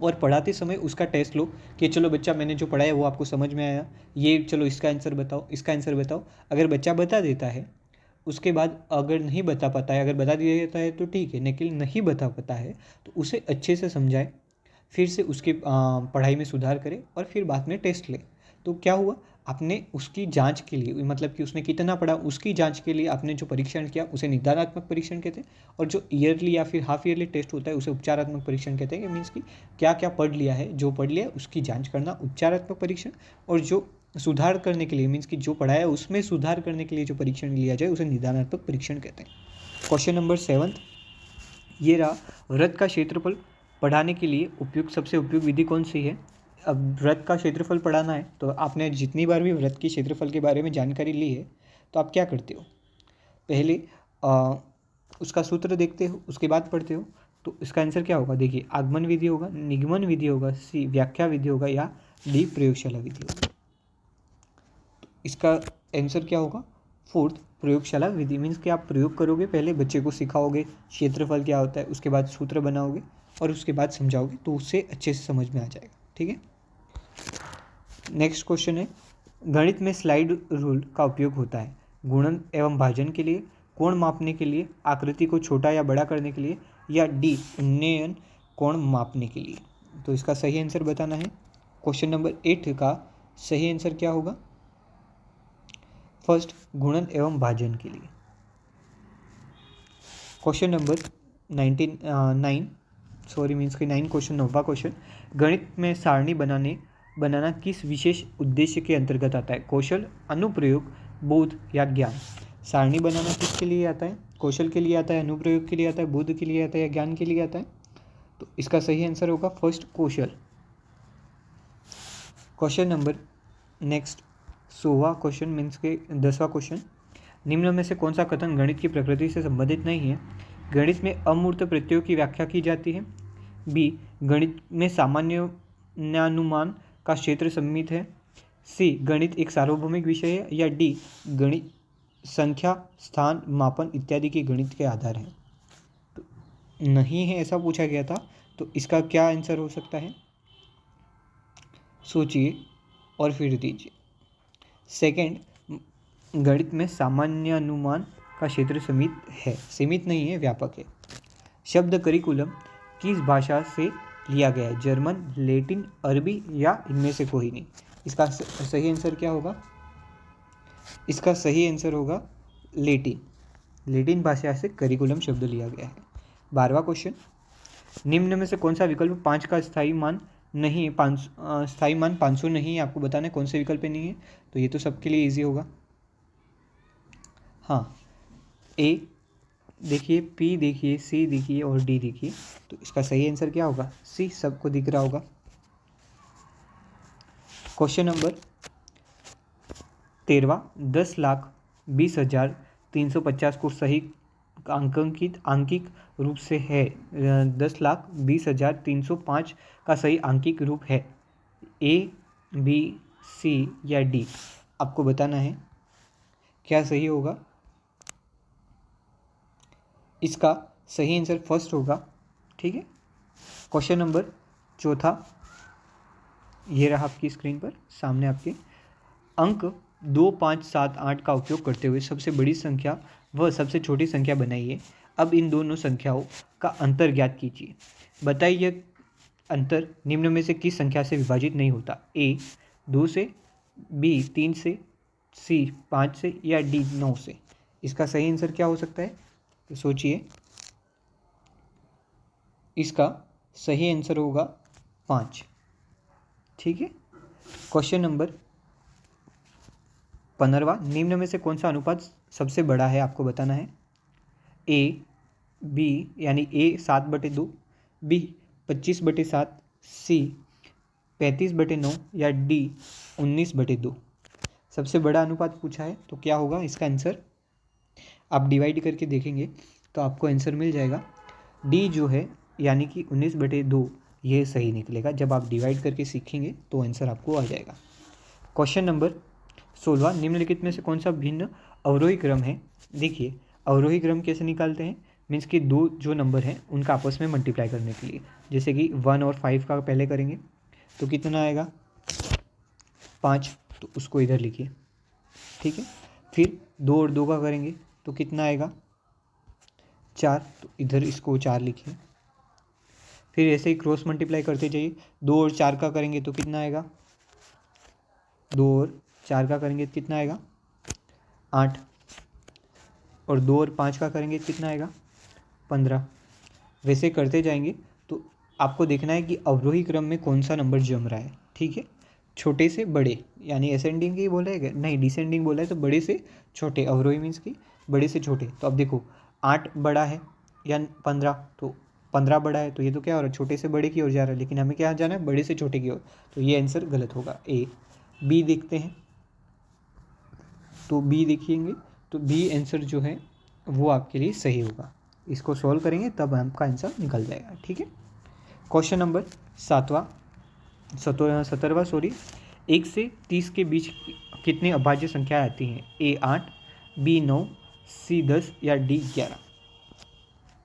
और पढ़ाते समय उसका टेस्ट लो कि चलो बच्चा मैंने जो पढ़ाया वो आपको समझ में आया, ये चलो इसका आंसर बताओ, इसका आंसर बताओ। अगर बच्चा बता देता है, उसके बाद अगर नहीं बता पाता है, अगर बता दिया जाता है तो ठीक है, लेकिन नहीं बता पाता है तो उसे अच्छे से समझाए, फिर से उसकी पढ़ाई में सुधार करे और फिर बाद में टेस्ट ले। तो क्या हुआ, आपने उसकी जांच के लिए, मतलब कि उसने कितना पढ़ा उसकी जांच के लिए आपने जो परीक्षण किया उसे निदानात्मक परीक्षण कहते हैं। और जो ईयरली या फिर हाफ ईयरली टेस्ट होता है उसे उपचारात्मक परीक्षण कहते हैं। मीन्स कि क्या क्या पढ़ लिया है, जो पढ़ लिया उसकी जांच करना उपचारात्मक परीक्षण, और जो सुधार करने के लिए मीन्स कि जो पढ़ाया है उसमें सुधार करने के लिए जो परीक्षण लिया जाए उसे निदानात्मक परीक्षण कहते हैं। क्वेश्चन नंबर 7 ये रहा, वृत्त का क्षेत्रफल पढ़ाने के लिए सबसे उपयुक्त विधि कौन सी है। अब वृत्त का क्षेत्रफल पढ़ाना है तो आपने जितनी बार भी वृत्त की क्षेत्रफल के बारे में जानकारी ली है तो आप क्या करते हो, पहले उसका सूत्र देखते हो, उसके बाद पढ़ते हो। तो इसका आंसर क्या होगा, देखिए आगमन विधि होगा, निगमन विधि होगा, सी व्याख्या विधि होगा, या डी प्रयोगशाला विधि होगा। इसका आंसर क्या होगा, 4 प्रयोगशाला विधि। मीन्स कि आप प्रयोग करोगे, पहले बच्चे को सिखाओगे क्षेत्रफल क्या होता है, उसके बाद सूत्र बनाओगे और उसके बाद समझाओगे तो उससे अच्छे से समझ में आ जाएगा। ठीक है। नेक्स्ट क्वेश्चन है, गणित में स्लाइड रूल का उपयोग होता है गुणन एवं भाजन के लिए, कोण मापने के लिए, आकृति को छोटा या बड़ा करने के लिए, या डी उन्नयन कोण मापने के लिए। तो इसका सही आंसर बताना है। क्वेश्चन नंबर 8 का सही आंसर क्या होगा, फर्स्ट गुणन एवं भाजन के लिए। क्वेश्चन नंबर 9 सॉरी मीन्स कि 9 क्वेश्चन, 9वां क्वेश्चन, गणित में सारणी बनाना किस विशेष उद्देश्य के अंतर्गत आता है? कौशल, अनुप्रयोग, बोध या ज्ञान? सारणी बनाना किसके लिए आता है? कौशल के लिए आता है, अनुप्रयोग के लिए आता है, बोध के लिए आता है या ज्ञान के लिए आता है? तो इसका सही आंसर होगा first, Kaushal. Question number next 16वां क्वेश्चन मीन्स के 10वां क्वेश्चन, निम्न में से कौन सा कथन गणित की प्रकृति से संबंधित नहीं है? गणित में अमूर्त प्रत्ययों की व्याख्या की जाती है। बी, गणित में सामान्यानुमान का क्षेत्र सीमित है। सी, गणित एक सार्वभौमिक विषय है। या डी, गणित संख्या, स्थान, मापन इत्यादि के गणित के आधार हैं। तो नहीं है ऐसा पूछा गया था, तो इसका क्या आंसर हो सकता है? सोचिए और फिर दीजिए। सेकंड, गणित में सामान्य अनुमान का क्षेत्र सीमित नहीं है, व्यापक है। शब्द करिकुलम किस भाषा से लिया गया है? जर्मन, लैटिन, अरबी या इनमें से कोई नहीं? इसका सही आंसर क्या होगा? इसका सही आंसर होगा लैटिन। लैटिन भाषा से करिकुलम शब्द लिया गया है। 12वां क्वेश्चन, निम्न में से कौन सा विकल्प 5 का स्थायी मान नहीं है? स्थायी मान 500 नहीं है, आपको बताना है कौन से विकल्प पे नहीं है। तो ये तो सबके लिए इजी होगा। हाँ, ए देखिए, पी देखिए, सी देखिए और डी देखिए। तो इसका सही आंसर क्या होगा? सी, सबको दिख रहा होगा। क्वेश्चन नंबर 13वां, 10,20,350 को सही आंकिक रूप से है। 10,20,305 का सही आंकिक रूप है। ए, बी, सी या डी? आपको बताना है क्या सही होगा। इसका सही आंसर फर्स्ट होगा। ठीक है। क्वेश्चन नंबर 4, ये रहा आपकी स्क्रीन पर सामने आपके। अंक 2, 5, 7, 8 का उपयोग करते हुए सबसे बड़ी संख्या व सबसे छोटी संख्या बनाइए। अब इन दोनों संख्याओं का अंतर ज्ञात कीजिए। बताइए यह अंतर निम्न में से किस संख्या से विभाजित नहीं होता? ए 2 से, बी 3 से, सी 5 से या डी 9 से? इसका सही आंसर क्या हो सकता है? तो सोचिए। इसका सही आंसर होगा 5। ठीक है। क्वेश्चन नंबर 15वां, निम्न में से कौन सा अनुपात सबसे बड़ा है? आपको बताना है। ए, बी यानी ए 7/2, बी 25/7, सी 35/9 या डी 19/2? सबसे बड़ा अनुपात पूछा है तो क्या होगा इसका आंसर? आप डिवाइड करके देखेंगे तो आपको आंसर मिल जाएगा। डी जो है यानी कि 19/2 ये सही निकलेगा। जब आप डिवाइड करके सीखेंगे तो आंसर आपको आ जाएगा। क्वेश्चन नंबर 16, निम्नलिखित में से कौन सा भिन्न अवरोही क्रम है? देखिए, अवरोही क्रम कैसे निकालते हैं? मीन्स कि दो जो नंबर हैं उनका आपस में मल्टीप्लाई करने के लिए, जैसे कि 1 और 5 का पहले करेंगे तो कितना आएगा? 5, तो उसको इधर लिखिए। ठीक है। फिर 2 और 2 का करेंगे तो कितना आएगा? 4, तो इधर इसको 4 लिखिए। फिर ऐसे ही क्रॉस मल्टीप्लाई करते जाइए। 2 और 4 का करेंगे तो कितना आएगा? 2 और 4 का करेंगे तो कितना आएगा? 8, और 2 और 5 का करेंगे तो कितना आएगा? 15। वैसे करते जाएंगे तो आपको देखना है कि अवरोही क्रम में कौन सा नंबर जम रहा है। ठीक है। छोटे से बड़े, यानी असेंडिंग ही बोला है, नहीं डिसेंडिंग बोला है, तो बड़े से छोटे, अवरोही मीन्स की बड़े से छोटे। तो अब देखो 8 बड़ा है या 15, तो 15 बड़ा है, तो ये तो क्या हो रहा है? छोटे से बड़े की ओर जा रहा है, लेकिन हमें क्या जाना है? बड़े से छोटे की ओर। तो ये आंसर गलत होगा। ए। बी देखते हैं, तो बी देखेंगे तो बी आंसर जो है वो आपके लिए सही होगा। इसको सॉल्व करेंगे तब आपका आंसर निकल जाएगा। ठीक है। क्वेश्चन नंबर 17वां, 1 से 30 के बीच कितनी अभाज्य संख्याएं आती हैं? ए 8, बी 9, सी 10 या डी 11?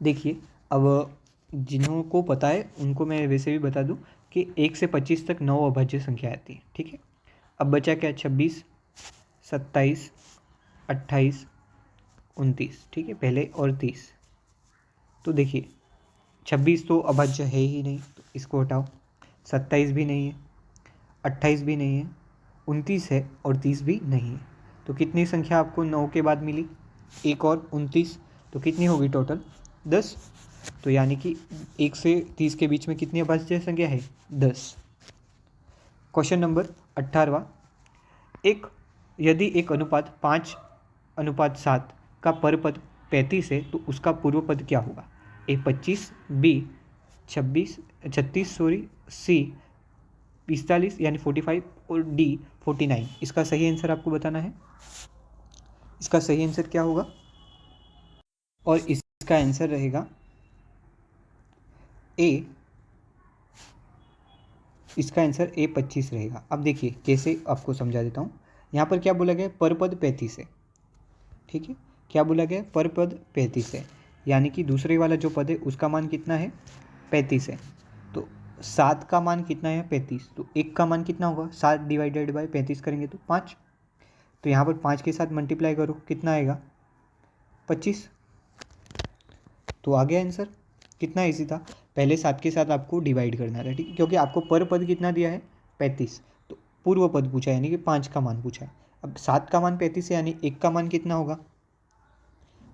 देखिए, अब जिन्हों को पता है उनको मैं वैसे भी बता दूं कि 1 से 25 तक 9 अभाज्य संख्या आती है। ठीक है। अब बचा क्या? 26, 27, 28, 29। ठीक है, पहले और 30। तो देखिए 26 तो अभाज्य है ही नहीं, तो इसको हटाओ। 27 भी नहीं है, 28 भी नहीं है, 29 है और 30 भी नहीं है। तो कितनी संख्या आपको 9 के बाद मिली? एक और 29, तो कितनी होगी टोटल? 10। तो यानी कि 1 से 30 के बीच में कितनी अभाज्य संख्या है? 10। क्वेश्चन नंबर 18वां, एक यदि एक अनुपात 5:7 का परपद 35 है तो उसका पूर्व पद क्या होगा? ए 25, बी 36, सी 45 यानी 45 और डी 49। इसका सही आंसर आपको बताना है। इसका सही आंसर क्या होगा? और इसका आंसर रहेगा ए, इसका आंसर ए 25 रहेगा। अब देखिए कैसे आपको समझा देता हूँ। यहाँ पर क्या बोला गया? पर पद 35 है, ठीक है। क्या बोला गया? पर पद 35 है, यानी कि दूसरे वाला जो पद है उसका मान कितना है? 35 है। तो 7 का मान कितना है? 35। तो 1 का मान कितना होगा? 7 डिवाइडेड बाय 35 करेंगे तो 5। तो यहाँ पर 5 के साथ मल्टीप्लाई करो, कितना आएगा? 25। तो आ गया आंसर। कितना ईजी था। पहले 7 के साथ आपको डिवाइड करना था, ठीक है, क्योंकि आपको पर पद कितना दिया है? 35। तो पूर्व पद पूछा है, यानी कि 5 का मान पूछा है। अब 7 का मान 35 है, यानी 1 का मान कितना होगा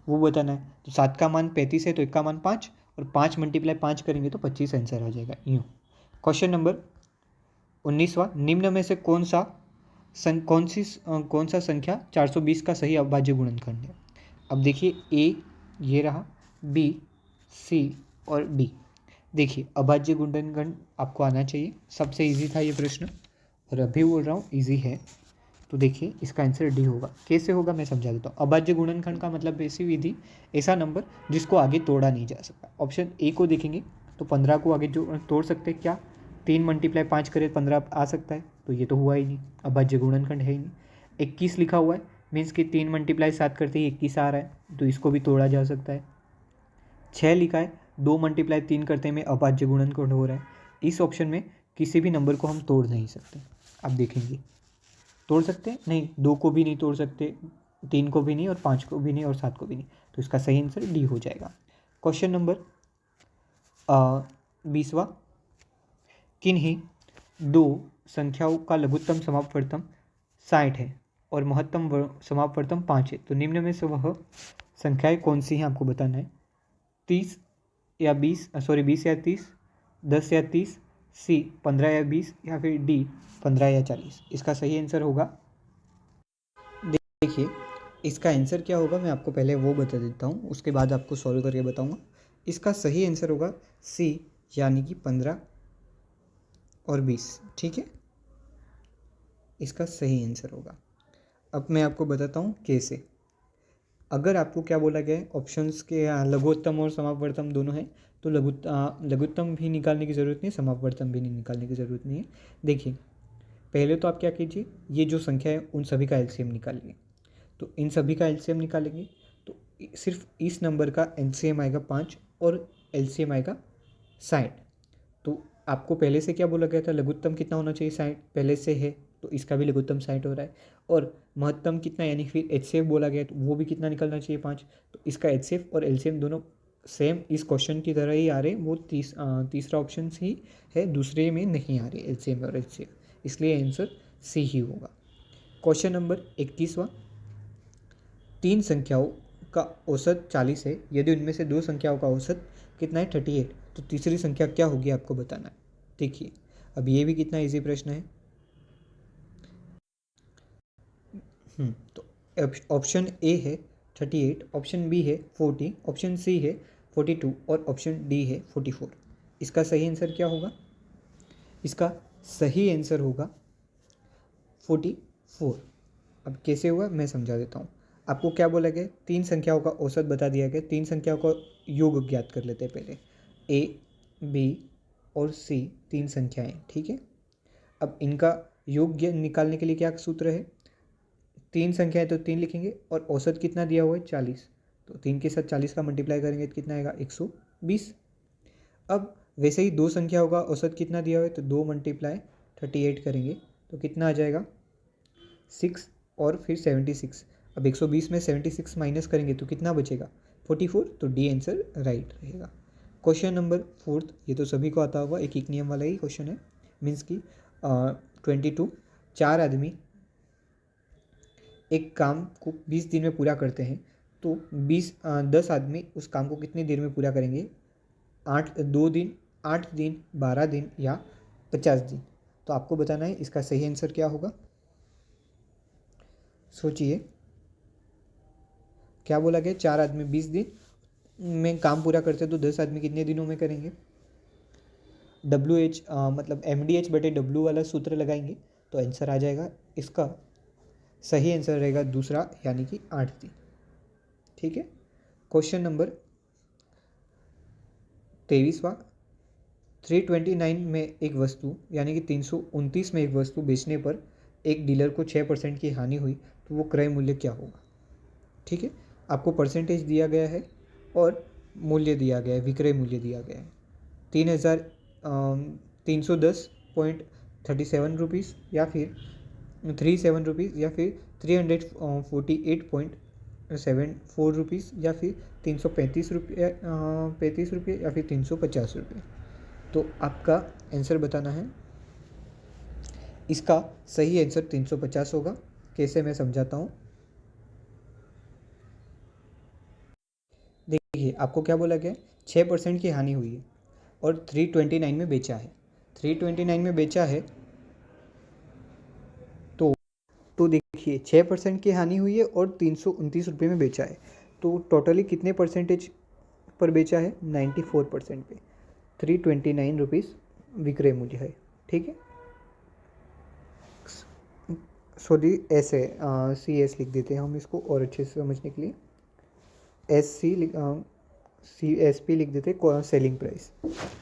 वो बताना है। तो 7 का मान 35 है तो 1 का मान 5, और 5 मल्टीप्लाई 5 करेंगे तो 25 आंसर आ जाएगा। यूँ। क्वेश्चन नंबर 19वां, निम्न में से कौन सा संख्या 420 का सही अविभाज्य गुणनखंड है? अब देखिए ए ये रहा, बी, सी और डी। देखिए अभाज्य गुणनखंड आपको आना चाहिए, सबसे इजी था ये प्रश्न, और अभी बोल रहा हूँ इजी है। तो देखिए इसका आंसर डी होगा। कैसे होगा मैं समझा देता हूँ। अभाज्य गुणनखंड का मतलब ऐसी विधि, ऐसा नंबर जिसको आगे तोड़ा नहीं जा सकता। ऑप्शन ए को देखेंगे तो 15 को आगे जो तोड़ सकते हैं क्या? 3 मल्टीप्लाई 5 करें 15 आ सकता है, तो ये तो हुआ ही नहीं, अभाज्य गुणनखंड है ही नहीं। 21 लिखा हुआ है, मीन्स कि 3 मल्टीप्लाई 7 करते ही 21 आ रहा है, तो इसको भी तोड़ा जा सकता है। 6 लिखा है, 2 मल्टीप्लाई 3 करते में अभाज्य गुणनखंड हो रहा है। इस ऑप्शन में किसी भी नंबर को हम तोड़ नहीं सकते। आप देखेंगे तोड़ सकते हैं? नहीं, 2 को भी नहीं तोड़ सकते, 3 को भी नहीं, और 5 को भी नहीं, और 7 को भी नहीं। तो इसका सही आंसर डी हो जाएगा। क्वेश्चन नंबर 20वां, किन्हीं दो संख्याओं का लघुत्तम समापवर्तन 60 है और महत्तम समापवर्तन 5 है, तो निम्न में से वह संख्याएं कौन सी हैं आपको बताना है। 30 या 20 या 30, 10 या 30, सी 15 या 20, या फिर डी 15 या 40। इसका सही आंसर होगा, देखिए इसका आंसर क्या होगा मैं आपको पहले वो बता देता हूँ, उसके बाद आपको सॉल्व करके बताऊँगा। इसका सही आंसर होगा सी, यानी कि 15 और 20, ठीक है, इसका सही आंसर होगा। अब मैं आपको बताता हूँ कैसे। अगर आपको क्या बोला गया है, ऑप्शंस के लघुत्तम और समापवर्तन दोनों हैं, तो लघुत्तम भी निकालने की ज़रूरत नहीं है, समापवर्तन भी नहीं निकालने की ज़रूरत नहीं है। देखिए पहले तो आप क्या कीजिए, ये जो संख्या है उन सभी का एलसीएम निकालिए। तो इन सभी का एलसीएम निकालेंगे तो सिर्फ इस नंबर का एलसीएम आएगा 5 और एलसीएम आएगा 60। तो आपको पहले से क्या बोला गया था, लघुत्तम कितना होना चाहिए? 60 पहले से है, तो इसका भी लघुत्तम 60 हो रहा है। और महत्तम कितना, यानी फिर एचसीएफ बोला गया, तो वो भी कितना निकलना चाहिए? 5। तो इसका एचसीएफ और एलसीएम दोनों सेम इस क्वेश्चन की तरह ही आ रहे हैं, वो तीसरा ऑप्शन ही है, दूसरे में नहीं आ रहे एलसीएम और एचसीएफ, इसलिए आंसर सी ही होगा। क्वेश्चन नंबर 21वां, तीन संख्याओं का औसत 40 है, यदि उनमें से दो संख्याओं का औसत कितना है? 38, तो तीसरी संख्या क्या होगी आपको बताना है। देखिए अब ये भी कितना इजी प्रश्न है। तो ऑप्शन ए है 38, ऑप्शन बी है 40, ऑप्शन सी है 42 और ऑप्शन डी है 44। इसका सही आंसर क्या होगा? इसका सही आंसर होगा 44। अब कैसे हुआ मैं समझा देता हूँ। आपको क्या बोला गया? तीन संख्याओं का औसत बता दिया गया, तीन संख्याओं का योग ज्ञात कर लेते हैं पहले। ए, बी और सी तीन संख्याएं, ठीक है। अब इनका योग निकालने के लिए क्या सूत्र है? तीन संख्याएं तो तीन लिखेंगे, और औसत कितना दिया हुआ है? 40। तो तीन के साथ 40 का मल्टीप्लाई करेंगे तो कितना आएगा? 120। अब वैसे ही दो संख्याओं का औसत कितना दिया हुआ है, तो 2 मल्टीप्लाई 38 करेंगे तो कितना आ जाएगा? 6 और फिर 76। अब 120 में 76 माइनस करेंगे तो कितना बचेगा? 44। तो डी आंसर राइट रहेगा। क्वेश्चन नंबर 4, ये तो सभी को आता होगा, एक नियम वाला ही क्वेश्चन है, मीन्स कि 22, 4 आदमी एक काम को 20 दिन में पूरा करते हैं तो 10 आदमी उस काम को कितनी देर में पूरा करेंगे? 2 दिन, 8 दिन, 12 दिन या 50 दिन। तो आपको बताना है इसका सही आंसर क्या होगा। सोचिए, क्या बोला गया? 4 आदमी 20 दिन में काम पूरा करते तो 10 आदमी कितने दिनों में करेंगे? WH मतलब MDH बटे W वाला सूत्र लगाएंगे तो आंसर आ जाएगा। इसका सही आंसर रहेगा दूसरा, यानी कि 8 दिन। ठीक है। क्वेश्चन नंबर 23वां, 329 में एक वस्तु यानी कि 329 में एक वस्तु बेचने पर एक डीलर को 6% की हानि हुई तो वो क्रय मूल्य क्या होगा? ठीक है, आपको परसेंटेज दिया गया है और मूल्य दिया गया है, विक्रय मूल्य दिया गया है 3,310.37 रुपीज़ या फिर 37 रुपीज़ या फिर 348.74 रुपीज़ या फिर 335 रुपये 35 रुपये या फिर 350 रुपये। तो आपका आंसर बताना है। इसका सही आंसर 350 होगा। कैसे, मैं समझाता हूँ। देखिए, आपको क्या बोला गया? 6% की हानि हुई है और 329 में बेचा है। 329 में बेचा है तो देखिए 6% की हानि हुई है और 329 रुपये में बेचा है, तो टोटली कितने परसेंटेज पर बेचा है? 94% पे। 329 रुपीज़ विक्रय मूल्य है। ठीक है। सॉरी, ऐसे CS लिख देते हैं हम इसको और अच्छे से समझने के लिए। CSP लिख देते हैं, सेलिंग प्राइस।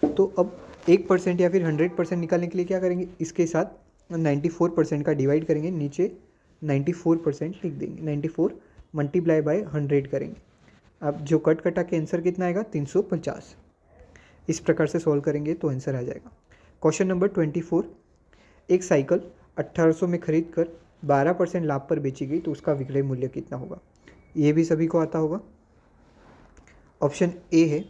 तो अब 1% या फिर 100% निकालने के लिए क्या करेंगे? इसके साथ 94% का डिवाइड करेंगे, नीचे 94% लिख देंगे। 94 मल्टीप्लाई बाय 100 करेंगे। अब जो कट कटा के आंसर कितना आएगा? 350। इस प्रकार से सॉल्व करेंगे तो आंसर आ जाएगा। क्वेश्चन नंबर 24, एक साइकिल 1800 में खरीद कर 12% लाभ पर बेची गई तो उसका विक्रय मूल्य कितना होगा? ये भी सभी को आता होगा। ऑप्शन ए है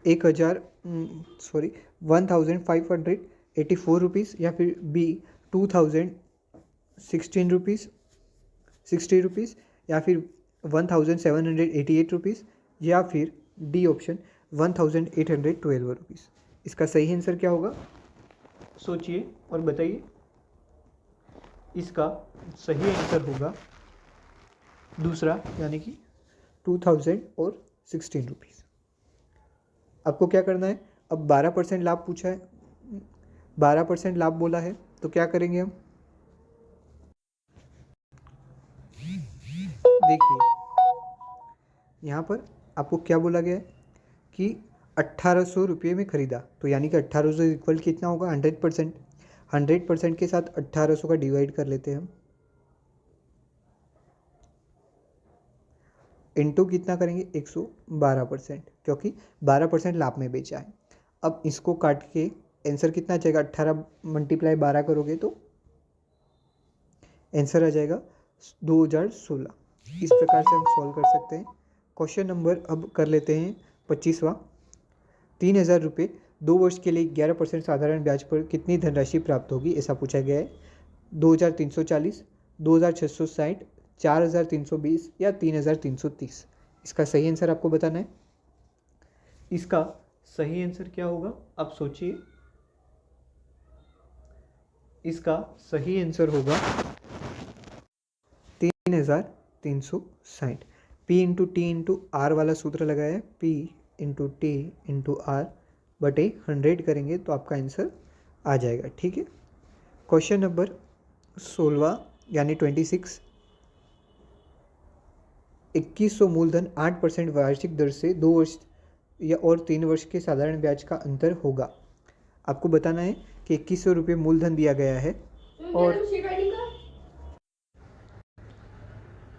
1584 रुपीज़ या फिर B 2016 रुपीज़ 60 रुपीज़ या फिर 1788 रुपीज़ या फिर डी ऑप्शन 1812 रुपीज़। इसका सही आंसर क्या होगा? सोचिए और बताइए। इसका सही आंसर होगा दूसरा, यानी कि 2016 रुपीज़। आपको क्या करना है? अब 12% लाभ पूछा है, 12% लाभ बोला है, तो क्या करेंगे हम? देखिए, यहाँ पर आपको क्या बोला गया है कि 1800 रुपये में खरीदा, तो यानी कि 1800 इक्वल कितना होगा? 100%। 100% के साथ 1800 का डिवाइड कर लेते हैं हम, इंटू कितना करेंगे? 112%, क्योंकि 12% लाभ में बेचा है। अब इसको काट के आंसर कितना आ जाएगा? 18 मल्टीप्लाई 12 करोगे तो आंसर आ जाएगा 2016। इस प्रकार से हम सॉल्व कर सकते हैं। क्वेश्चन नंबर अब कर लेते हैं 25वां, 3000 रुपये 2 वर्ष के लिए 11% साधारण ब्याज पर कितनी धनराशि प्राप्त होगी, ऐसा पूछा गया है। 2340, 2660, 4320 या 3330। इसका सही आंसर आपको बताना है। इसका सही आंसर क्या होगा? आप सोचिए। इसका सही आंसर होगा 3360। P/T/R वाला सूत्र लगाया है, P/T/R बटे 100 करेंगे तो आपका आंसर आ जाएगा। ठीक है। क्वेश्चन नंबर 16 यानी 26, 2100 मूलधन 8% वार्षिक दर से 2 वर्ष या और 3 वर्ष के साधारण ब्याज का अंतर होगा। आपको बताना है कि 2100 रुपये मूलधन दिया गया है और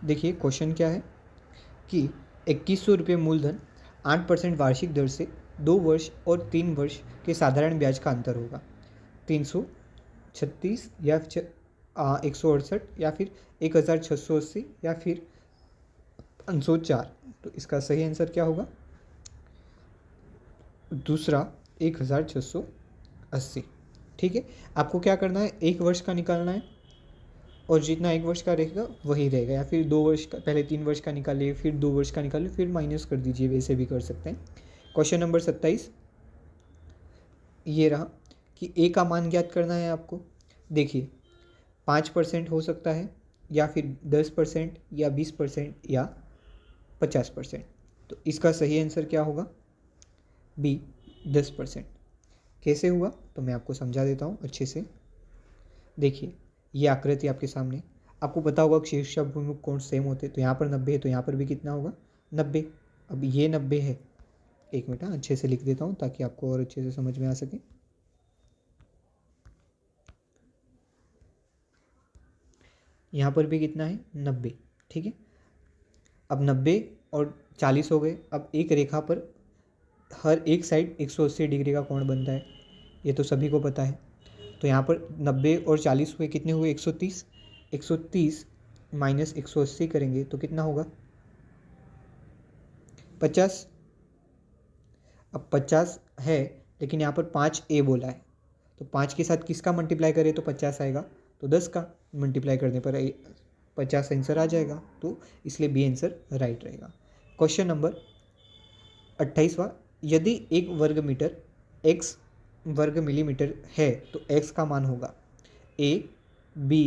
देखिए क्वेश्चन क्या है कि 2100 रुपये मूलधन 8% वार्षिक दर से 2 वर्ष और 3 वर्ष के साधारण ब्याज का अंतर होगा। 336 या 168 या फिर 1680 या फिर 504। तो इसका सही आंसर क्या होगा? दूसरा 1680। ठीक है। आपको क्या करना है? 1 वर्ष का निकालना है और जितना 1 वर्ष का रहेगा वही रहेगा, या फिर 2 वर्ष का, पहले 3 वर्ष का निकालिए फिर 2 वर्ष का निकालिए फिर माइनस कर दीजिए, वैसे भी कर सकते हैं। क्वेश्चन नंबर 27 ये रहा कि ए का मान ज्ञात करना है आपको। देखिए 5% हो सकता है, या फिर 10%, या 20%, या 50%। तो इसका सही आंसर क्या होगा? बी, 10%। कैसे हुआ तो मैं आपको समझा देता हूँ अच्छे से। देखिए ये आकृति आपके सामने, आपको पता होगा कि शीर्षाभिमुख कोण सेम होते हैं, तो यहाँ पर 90 है तो यहाँ पर भी कितना होगा? 90। अब ये 90 है, एक मिनट अच्छे से लिख देता हूँ ताकि आपको और अच्छे से समझ में आ सके। यहाँ पर भी कितना है? 90। ठीक है, अब 90 और 40 हो गए। अब एक रेखा पर हर एक साइड 180 डिग्री का कोण बनता है, ये तो सभी को पता है। तो यहाँ पर 90 और 40 हुए, कितने हुए? 130। 130 माइनस 180 करेंगे तो कितना होगा? 50। अब 50 है, लेकिन यहाँ पर 5a बोला है, तो 5 के साथ किसका मल्टीप्लाई करें तो 50 आएगा? तो 10 का मल्टीप्लाई करने पर 50 आंसर आ जाएगा, तो इसलिए बी आंसर राइट रहेगा। क्वेश्चन नंबर 28वां, यदि 1 वर्ग मीटर x वर्ग मिलीमीटर है तो x का मान होगा a, b,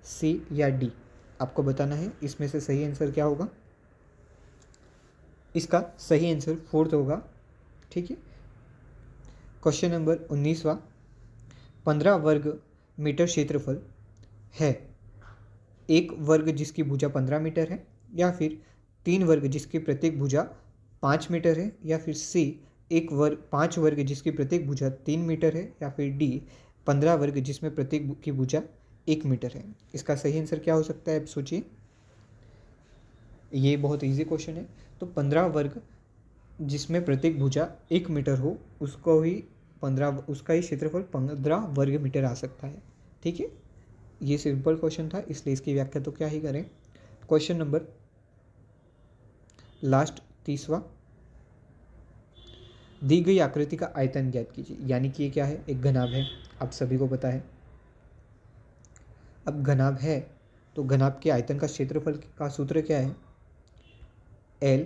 c या d। आपको बताना है इसमें से सही आंसर क्या होगा। इसका सही आंसर 4th होगा। ठीक है, क्वेश्चन नंबर 19वां, 15 वर्ग मीटर क्षेत्रफल है, 1 वर्ग जिसकी भुजा 15 मीटर है, या फिर 3 वर्ग जिसकी प्रत्येक भुजा 5 मीटर है, या फिर सी 5 वर्ग जिसकी प्रत्येक भुजा 3 मीटर है, या फिर डी 15 वर्ग जिसमें प्रत्येक की भुजा 1 मीटर है। इसका सही आंसर क्या हो सकता है, आप सोचिए। ये बहुत इजी क्वेश्चन है। तो 15 वर्ग जिसमें प्रत्येक भुजा 1 मीटर हो, उसको ही 15, उसका ही क्षेत्रफल 15 वर्ग मीटर आ सकता है। ठीक है, ये सिंपल क्वेश्चन था, इसलिए इसकी व्याख्या तो क्या ही करें। क्वेश्चन नंबर लास्ट 30वां, दी गई आकृति का आयतन ज्ञात कीजिए। यानी कि ये क्या है? एक घनाभ है, आप सभी को पता है। अब घनाभ है तो घनाभ के आयतन का क्षेत्रफल का सूत्र क्या है? L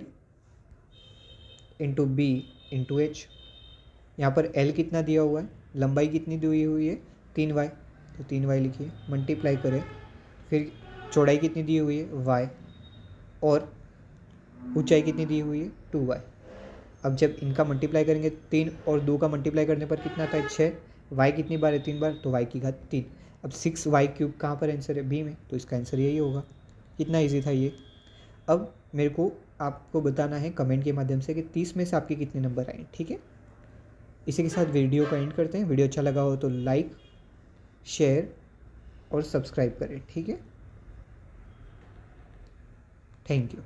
into b into h. यहाँ पर L कितना दिया हुआ है, लंबाई कितनी दी हुई है? 3y, तो 3y लिखिए, मल्टीप्लाई करें, फिर चौड़ाई कितनी दी हुई है? y, और ऊंचाई कितनी दी हुई है? 2y। अब जब इनका मल्टीप्लाई करेंगे, 3 और 2 का मल्टीप्लाई करने पर कितना आता है? 6। y कितनी बार है? 3 बार, तो y की घात 3। अब 6y क्यूब कहाँ पर आंसर है? बी में, तो इसका आंसर यही होगा। कितना ईजी था ये। अब मेरे को आपको बताना है कमेंट के माध्यम से कि 30 में से आपके कितने नंबर आए। ठीक है, इसी के साथ वीडियो का एंड करते हैं। वीडियो अच्छा लगा हो तो लाइक, शेयर और सब्सक्राइब करें। ठीक है, थैंक यू।